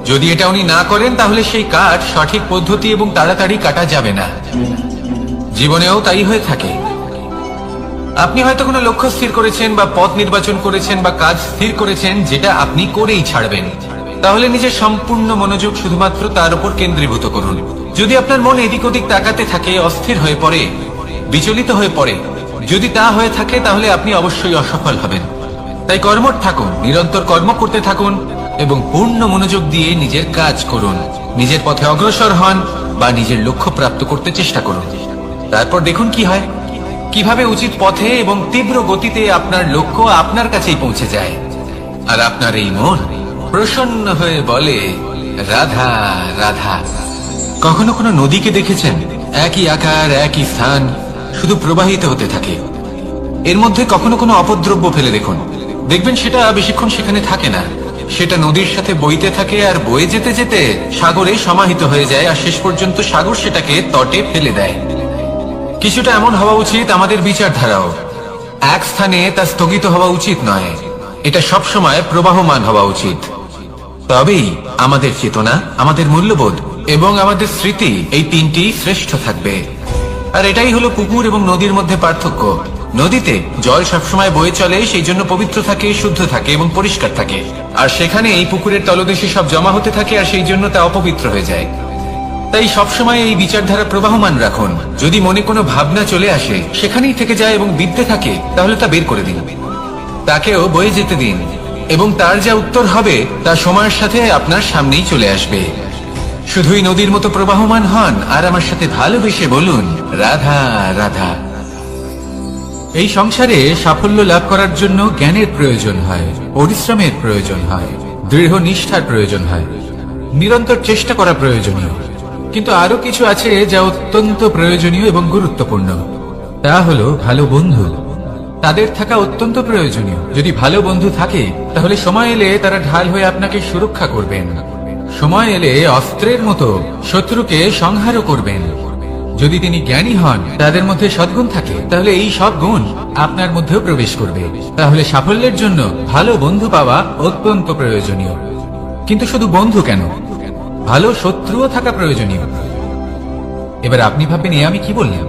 যদি এটা উনি না করেন, তাহলে সেই কাঠ সঠিক পদ্ধতি এবং তাড়াতাড়ি কাটা যাবে না। জীবনেও তাই হয়ে থাকে। আপনি হয়তো কোনো লক্ষ্য স্থির করেছেন বা পথ নির্বাচন করেছেন বা কাজ স্থির করেছেন, যেটা আপনি করেই ছাড়বেন। তাহলে নিজের সম্পূর্ণ মনোযোগ শুধুমাত্র তার উপর কেন্দ্রীভূত করুন। যদি আপনার মন এদিক ওদিক তাকাতে থাকে, অস্থির হয়ে পড়ে, বিচলিত হয়ে পড়ে, যদি তা হয়ে থাকে, তাহলে আপনি অবশ্যই অসফল হবেন। তাই কর্মঠ থাকুন, নিরন্তর কর্ম করতে থাকুন এবং পূর্ণ মনোযোগ দিয়ে নিজের কাজ করুন। নিজের পথে অগ্রসর হন বা নিজের লক্ষ্য প্রাপ্ত করতে চেষ্টা করুন। তারপর দেখুন কি হয়, কিভাবে উচিত পথে এবং তীব্র গতিতে আপনার লক্ষ্য আপনার কাছেই পৌঁছে যায়। আর আপনার এই মন প্রসন্ন হয়ে বলে, রাধা রাধা। কখনো কোনো নদীকে দেখেছেন? একই আকার, একই স্থান, শুধু প্রবাহিত হতে থাকে। এর মধ্যে কখনো কোনো অপদ্রব্য ফেলে দেখুন, দেখবেন সেটা বেশিক্ষণ সেখানে থাকে না। সেটা নদীর সাথে বইতে থাকে আর বয়ে যেতে যেতে সাগরে সমাহিত হয়ে যায়, আর শেষ পর্যন্ত সাগর সেটাকে তটে ফেলে দেয়। কিছুটা এমন হওয়া উচিত আমাদের বিচারধারাও। এক স্থানে তা স্থগিত হওয়া উচিত নয়, এটা সবসময় প্রবাহমান হওয়া উচিত। তবেই আমাদের চেতনা, আমাদের মূল্যবোধ এবং আমাদের স্মৃতি, এই তিনটি শ্রেষ্ঠ থাকবে। আর এটাই হলো পুকুর এবং নদীর মধ্যে পার্থক্য। নদীতে জল সবসময় বয়ে চলে, সেই জন্য পবিত্র থাকে, শুদ্ধ থাকে এবং পরিষ্কার থাকে। আর সেখানে এই পুকুরের তলদেশে সব জমা হতে থাকে, আর সেই জন্য তা অপবিত্র হয়ে যায়। তাই সবসময় এই বিচারধারা প্রবাহমান রাখুন। যদি মনে কোনো ভাবনা চলে আসে, সেখানেই থেকে যায় এবং বিদ্যে থাকে, তাহলে তা বের করে দিন, তাকেও বয়ে যেতে দিন, এবং তার যা উত্তর হবে তা সময়ের সাথে আপনার সামনেই চলে আসবে। শুধুই নদীর মতো প্রবাহমান হন আর আমার সাথে ভালোবেসে বলুন, রাধা রাধা। এই সংসারে সাফল্য লাভ করার জন্য জ্ঞানের প্রয়োজন হয়, পরিশ্রমের প্রয়োজন হয়, দৃঢ় নিষ্ঠার প্রয়োজন হয়, নিরন্তর চেষ্টা করা প্রয়োজনীয়। কিন্তু আরো কিছু আছে যা অত্যন্ত প্রয়োজনীয় এবং গুরুত্বপূর্ণ। তা হলো ভালো বন্ধু। তাদের থাকা অত্যন্ত প্রয়োজনীয়। যদি ভালো বন্ধু থাকে, তাহলে সময় এলে তারা ঢাল হয়ে আপনাকে সুরক্ষা করবেন। সময় এলে অস্ত্রের মতো শত্রুকে সংহারও করবেন। যদি তিনি জ্ঞানী হন, তাদের মধ্যে সদ্গুণ থাকে, তাহলে এই সব গুণ আপনার মধ্যেও প্রবেশ করবে। তাহলে সাফল্যের জন্য ভালো বন্ধু পাওয়া অত্যন্ত প্রয়োজনীয়। কিন্তু শুধু বন্ধু কেন, ভালো শত্রুও থাকা প্রয়োজনীয়। এবার আপনি ভাববেন, আমি কি বললাম?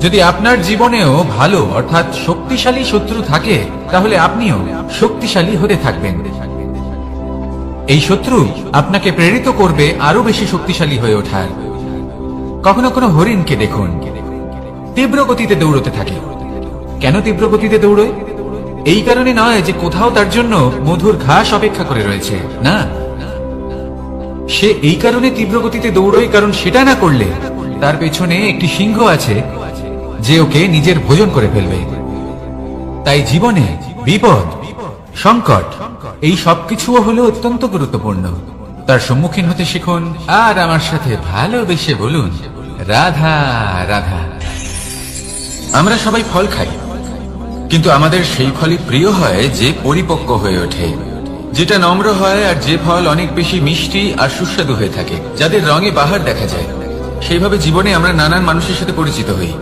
যদি আপনার জীবনেও ভালো অর্থাৎ শক্তিশালী শত্রু থাকে, তাহলে আপনিও শক্তিশালী হতে থাকবেন। এই শত্রু আপনাকে প্রেরিত করবে আরো বেশি শক্তিশালী হয়ে ওঠার। কখনো কোনো হরিণকে দেখুন, তীব্র গতিতে দৌড়তে থাকে। কেন তীব্র গতিতে দৌড়য়? এই কারণে নয় যে কোথাও তার জন্য মধুর ঘাস অপেক্ষা করে রয়েছে, না। সে এই কারণে তীব্র গতিতে দৌড়য় কারণ সেটা না করলে তার পেছনে একটি সিংহ আছে যে ওকে নিজের ভোজন করে ফেলবে। তাই জীবনে বিপদ, সংকট, এই সবকিছুও হলো অত্যন্ত গুরুত্বপূর্ণ। তার সম্মুখীন হতে শিখুন আর আমার সাথে ভালোবেসে বলুন, রাধা রাধা। আমরা সবাই ফল খাই, কিন্তু আমাদের সেই ফলই প্রিয় হয় যে পরিপক্ক হয়ে ওঠে, যেটা নম্র হয়, আর যে ফল অনেক বেশি মিষ্টি আর সুস্বাদু হয়ে থাকে, যাদের রঙে বাহার দেখা যায়। সেইভাবে জীবনে আমরা নানান মানুষের সাথে পরিচিত হই,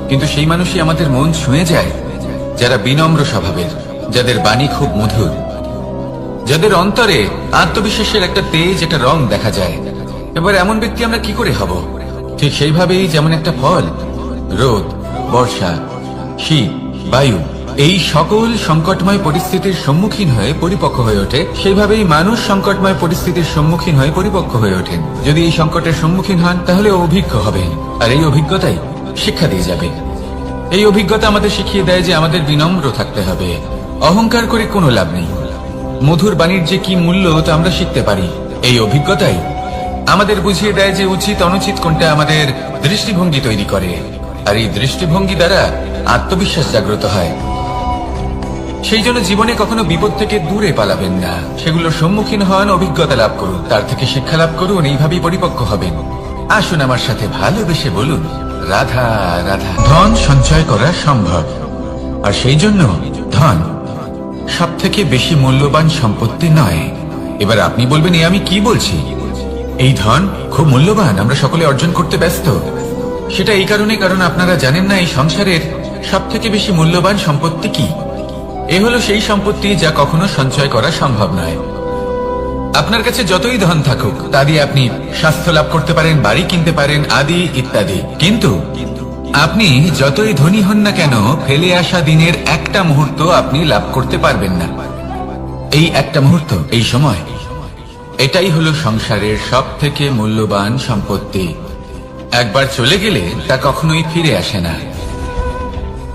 কিন্তু সেই মানুষই আমাদের মন ছুঁয়ে যায় যারা বিনম্র স্বভাবের, যাদের বাণী খুব মধুর, যাদের অন্তরে আত্মবিশ্বাসের একটা তেজ, একটা রং দেখা যায়। এবার এমন ব্যক্তি আমরা কি করে হব? ঠিক সেইভাবেই যেমন একটা ফল রোদ, বর্ষা, শীত, বায়ু, এই সকল সংকটময় পরিস্থিতির সম্মুখীন হয়ে পরিপক্ক হয়ে ওঠে, সেইভাবেই মানুষ সংকটময় পরিস্থিতির সম্মুখীন হয়ে পরিপক্ক হয়ে ওঠেন। যদি এই সংকটের সম্মুখীন হন, তাহলে অভিজ্ঞ হবেন, আর এই অভিজ্ঞতাই শিক্ষা দিয়ে যাবে। এই অভিজ্ঞতা আমাদের শিখিয়ে দেয় যে আমাদের বিনম্র থাকতে হবে, অহংকার করে কোনো লাভ নেই। মধুর বাণীর যে কি মূল্য তা আমরা শিখতে পারি। এই অভিজ্ঞতাই আমাদের বুঝিয়ে দেয় যে উচিত অনুচিত কোনটা আমাদের দৃষ্টিভঙ্গি তৈরি করে, আর এই দৃষ্টিভঙ্গি দ্বারা আত্মবিশ্বাস জাগ্রত হয়। সেই জন্য জীবনে কখনো বিপদ থেকে দূরে পালাবেন না, সেগুলোর সম্মুখীন হন, অভিজ্ঞতা লাভ করুন, তার থেকে শিক্ষা লাভ করুন, এইভাবেই পরিপক্ক হবেন। আসুন আমার সাথে ভালোবেসে বলুন, রাধা রাধা। ধন সঞ্চয় করা সম্ভব, আর সেই জন্য ধন সব থেকে বেশি মূল্যবান সম্পত্তি নয়। এবার আপনি বলবেন, এ আমি কি বলছি? এই ধন খুব মূল্যবান, আমরা সকলে অর্জন করতে ব্যস্ত। সেটা এই কারণে, কারণ আপনারা জানেন না এই সংসারের সব থেকে বেশি মূল্যবান সম্পত্তি কি। এ হলো সেই সম্পত্তি যা কখনো সঞ্চয় করা সম্ভব নয়। আপনার কাছে যতই ধন থাকুক তা দিয়ে আপনি স্বাস্থ্য লাভ করতে পারেন, বাড়ি কিনতে পারেন, আদি ইত্যাদি, কিন্তু আপনি যতই ধনী হন না কেন, ফেলে আসা দিনের একটা মুহূর্ত আপনি লাভ করতে পারবেন না। এই একটা মুহূর্ত, এই সময়, এটাই হলো সংসারের সব থেকে মূল্যবান সম্পত্তি। একবার চলে গেলে তা কখনোই ফিরে আসে না।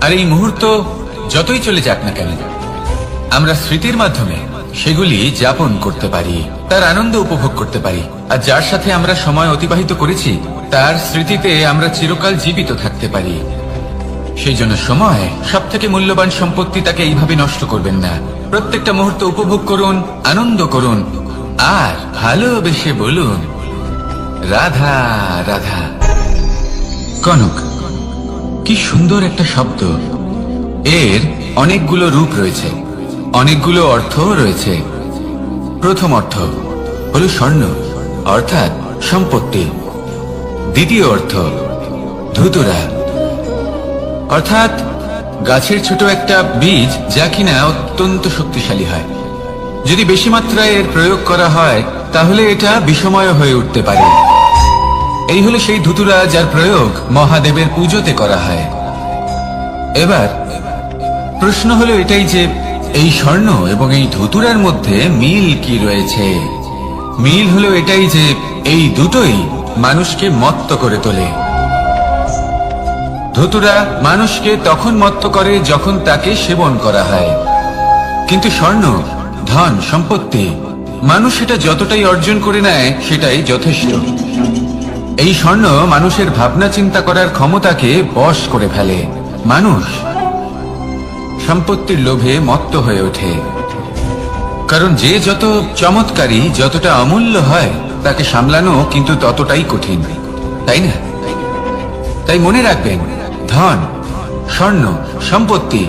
আর এই মুহূর্ত যতই চলে যাক না কেন, আমরা স্মৃতির মাধ্যমে সেগুলি যাপন করতে পারি, তার আনন্দ উপভোগ করতে পারি। আর যার সাথে আমরা সময় অতিবাহিত করেছি তার স্মৃতিতে আমরা চিরকাল জীবিত থাকতে পারি। সেই জন্য সময় সব থেকে মূল্যবান সম্পত্তি, তাকে এইভাবে নষ্ট করবেন না। প্রত্যেকটা মুহূর্ত উপভোগ করুন, আনন্দ করুন, আর ভালোবেসে বলুন, রাধা রাধা। কনক, কি সুন্দর একটা শব্দ। এর অনেকগুলো রূপ রয়েছে, অনেকগুলো অর্থ রয়েছে। প্রথম অর্থ হলো স্বর্ণ, অর্থাৎ সম্পত্তি। দ্বিতীয় অর্থ ধুতুরা, অর্থাৎ গাছের ছোট একটা বীজ, যা কিনা অত্যন্ত শক্তিশালী হয়। যদি বেশি মাত্রায় এর প্রয়োগ করা হয় তাহলে এটা বিষময় হয়ে উঠতে পারে। এই হলো সেই ধুতুরা যার প্রয়োগ মহাদেবের পুজোতে করা হয়। এবার প্রশ্ন হলো এটাই যে এই স্বর্ণ এবং এই ধুতুরার মধ্যে মিল কি রয়েছে। মিল হলো এটাই যে এই দুটোই মানুষকে মত্ত করে তোলে। ধুতুরা মানুষকে তখন মত্ত করে যখন তাকে সেবন করা হয়, কিন্তু স্বর্ণ, ধন, সম্পত্তি, মানুষ সেটা যতটাই অর্জন করে নেয় সেটাই যথেষ্ট। এই স্বর্ণ মানুষের ভাবনা চিন্তা করার ক্ষমতাকে বশ করে ফেলে। মানুষ সম্পত্তির লোভে মত্ত হয়ে ওঠে, কারণ যে যত চমৎকারী, যতটা অমূল্য হয় তাকে সামলানো কিন্তু ততটাই কঠিন, তাই না? তাই মনে রাখবেন, ধন, স্বর্ণ, সম্পত্তি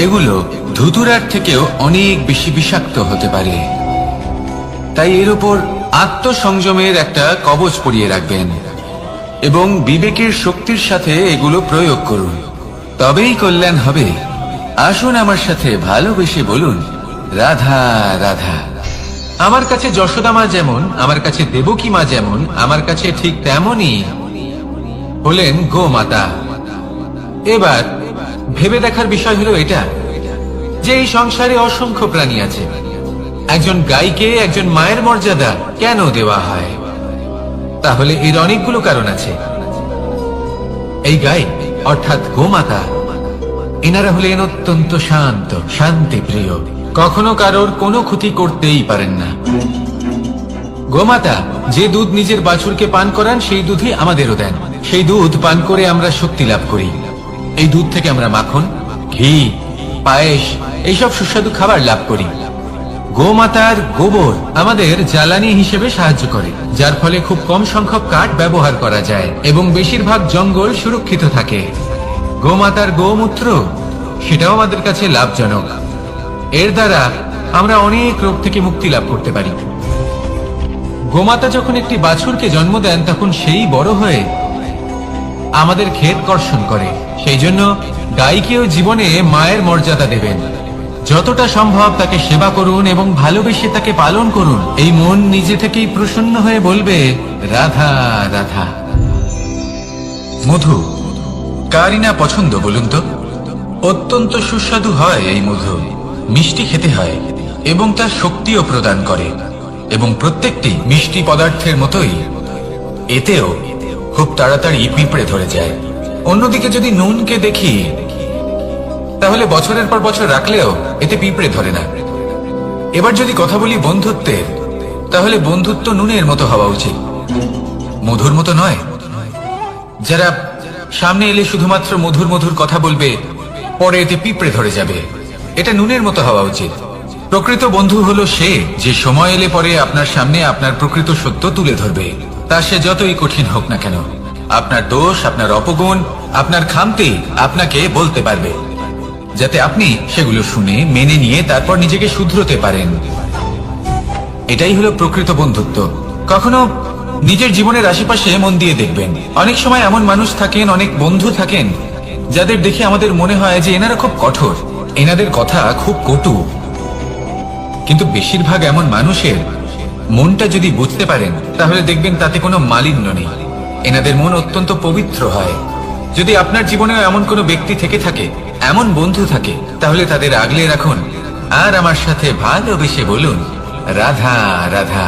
এগুলো ধুতুরার থেকেও অনেক বেশি বিষাক্ত হতে পারে। তাই এর উপর আত্মসংযমের একটা কবচ পরিয়ে রাখবেন এবং বিবেকের শক্তির সাথে এগুলো প্রয়োগ করুন, তবেই কল্যাণ হবে। আসুন আমার সাথে ভালোবেসে বলুন, রাধা রাধা। আমার কাছে যশোদা মা যেমন, আমার কাছে দেবকী মা যেমন, আমার কাছে ঠিক তেমনই হলেন গোমাতা। এবার ভেবে দেখার বিষয় হলো এটা যে এই সংসারে অসংখ্য প্রাণী আছে, একজন গাইকে একজন মায়ের মর্যাদা কেন দেওয়া হয়? তাহলে এর অনেকগুলো কারণ আছে। এই গাই অর্থাৎ গোমাতা, এনারা হলেন অত্যন্ত শান্ত, শান্তি প্রিয়, কখনো কারোর কোনো ক্ষতি করতেই পারেন না। গোমাতা যে দুধ নিজের বাছুরকে পান করান সেই দুধই আমাদেরও দেন। সেই দুধ পান করে আমরা শক্তি লাভ করি। এই দুধ থেকে আমরা মাখন, ঘি, পায়েস, এইসব সুস্বাদু খাবার লাভ করি। গোমাতার গোবর আমাদের জ্বালানি হিসেবে সাহায্য করে, যার ফলে খুব কম সংখ্যক কাঠ ব্যবহার করা যায় এবং বেশিরভাগ জঙ্গল সুরক্ষিত থাকে। গোমাতার গোমূত্র, সেটাও আমাদের কাছে লাভজনক। এর দ্বারা আমরা অনেক রোগ থেকে মুক্তি লাভ করতে পারি। গোমাতা যখন একটি বাছুরকে জন্ম দেন তখন সেই বড় হয়ে আমাদের ক্ষেত কর্ষণ করে। সেই জন্য গাইকেও জীবনে মায়ের মর্যাদা দেবেন। যতটা সম্ভব তাকে সেবা করুন এবং ভালোবেসে তাকে পালন করুন। এই মন নিজে থেকেই প্রসন্ন হয়ে বলবে, রাধা রাধা। মধু কারই না পছন্দ বলুন তো? অত্যন্ত সুস্বাদু হয় এই মধু, মিষ্টি খেতে হয় এবং তা শক্তিও প্রদান করে। এবং প্রত্যেকটি মিষ্টি পদার্থের মতোই এতেও খুব তাড়াতাড়ি পিঁপড়ে ধরে যায়। অন্যদিকে যদি নুনকে দেখি, তাহলে বছরের পর বছর রাখলেও এতে পিঁপড়ে ধরে না। এবার যদি কথা বলি বন্ধুত্বের, তাহলে বন্ধুত্ব নুনের মতো হওয়া উচিত, মধুর মতো নয়। যারা সামনে এলে শুধুমাত্র মধুর মধুর কথা বলবে, পরে এতে পিঁপড়ে ধরে যাবে। এটা নুনের মতো হওয়া উচিত। প্রকৃত বন্ধু হলো সে, যে সময় এলে পরে আপনার সামনে আপনার প্রকৃত সত্য তুলে ধরবে, তা সে যতই কঠিন হোক না কেন। আপনার দোষ, আপনার অপগুণ, আপনার খামতি আপনাকে বলতে পারবে, যাতে আপনি সেগুলো শুনে মেনে নিয়ে তারপর নিজেকে শুধরোতে পারেন। এটাই হলো প্রকৃত বন্ধুত্ব। কখনো নিজের জীবনের আশেপাশে মন দিয়ে দেখবেন, অনেক সময় এমন মানুষ থাকেন, অনেক বন্ধু থাকেন, যাদের দেখে আমাদের মনে হয় যে এনারা খুব কঠোর, এনাদের কথা খুব কটু। কিন্তু বেশিরভাগ এমন মানুষের মনটা যদি বুঝতে পারেন, তাহলে দেখবেন তাতে কোনো মালিন্য নেই। এনাদের মন অত্যন্ত পবিত্র হয়। যদি আপনার জীবনেও এমন কোনো ব্যক্তি থেকে থাকে, এমন বন্ধু থাকে, তাহলে তাদের আগলে রাখুন আর আমার সাথে ভালোবেসে বলুন, রাধা রাধা।